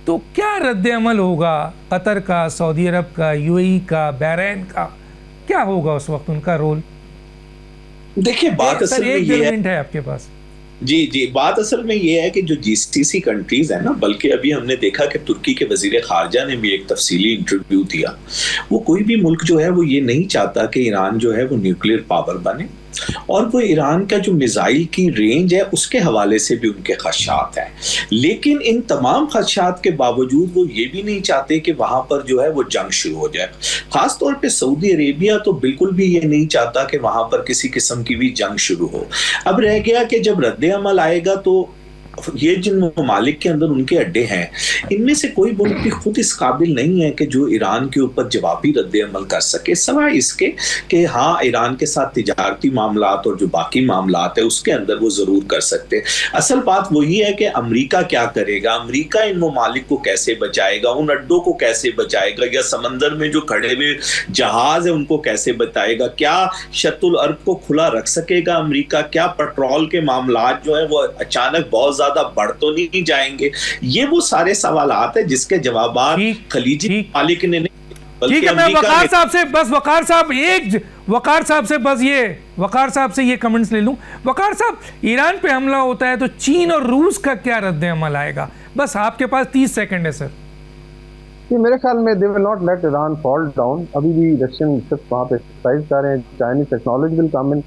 تو کیا رد عمل ہوگا قطر کا، سعودی عرب کا، یو اے ای کا، بحرین کا؟ کیا ہوگا اس وقت ان کا رول؟ دیکھیے بات اصل میں یہ ہے آپ کے پاس. جی بات اصل میں یہ ہے کہ جو جی سی سی کنٹریز ہیں نا، بلکہ ابھی ہم نے دیکھا کہ ترکی کے وزیر خارجہ نے بھی ایک تفصیلی انٹرویو دیا. وہ کوئی بھی ملک جو ہے وہ یہ نہیں چاہتا کہ ایران جو ہے وہ نیوکلیر پاور بنے، اور وہ ایران کا جو میزائل کی رینج ہے اس کے حوالے سے بھی ان کے خدشات ہیں. لیکن ان تمام خدشات کے باوجود وہ یہ بھی نہیں چاہتے کہ وہاں پر جو ہے وہ جنگ شروع ہو جائے. خاص طور پہ سعودی عربیہ تو بالکل بھی یہ نہیں چاہتا کہ وہاں پر کسی قسم کی بھی جنگ شروع ہو. اب رہ گیا کہ جب رد عمل آئے گا تو یہ جن ممالک کے اندر ان کے اڈے ہیں، ان میں سے کوئی ملک بھی خود اس قابل نہیں ہے کہ جو ایران کے اوپر جوابی رد عمل کر سکے، سوائے اس کے کہ ہاں ایران کے ساتھ تجارتی معاملات اور جو باقی معاملات ہیں اس کے اندر وہ ضرور کر سکتے. اصل بات وہی ہے کہ امریکہ کیا کرے گا، امریکہ ان ممالک کو کیسے بچائے گا، ان اڈوں کو کیسے بچائے گا، یا سمندر میں جو کھڑے ہوئے جہاز ہیں ان کو کیسے بچائے گا، کیا شط العرب کو کھلا رکھ سکے گا امریکہ، کیا پیٹرول کے معاملات جو ہیں وہ اچانک بہت زیادہ بڑھ تو نہیں جائیں گے. یہ وہ سارے سوالات ہیں جس کے جوابات خلیجی ممالک نے نہیں. ٹھیک ہے، میں وقار صاحب سے یہ کمنٹس لے لوں. وقار صاحب، ایران پہ حملہ ہوتا ہے تو چین اور روس کا کیا رد عمل آئے گا؟ بس آپ کے پاس 30 سیکنڈ ہے سر. میرے خیال میں they will not let Iran fall down. ابھی بھی رشین صرف وہاں پہ ایکسرسائز کر رہے ہیں، Chinese technology will come in.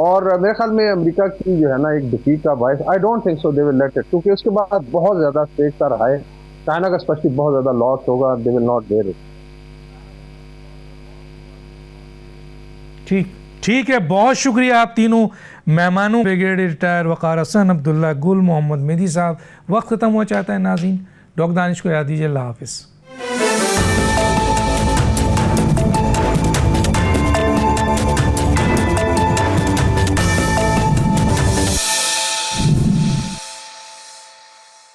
اور میرے خیال میں امریکہ کی جو ہے نا ایک ڈیفیٹ کا باعث I don't think so they will let it، کیونکہ اس کے بعد بہت زیادہ اسٹیک کا رہا ہے، چائنا کا اسپیشلی بہت زیادہ لاس ہوگا. they will not bear it. ٹھیک ہے، بہت شکریہ آپ تینوں مہمانوں، بریگیڈیئر ریٹائر وقار حسن، عبداللہ گل، محمد مہدی صاحب. وقت ختم ہوا چاہتا ہے ناظرین، ڈاکٹر دانش کو یاد دیجیے. اللہ حافظ.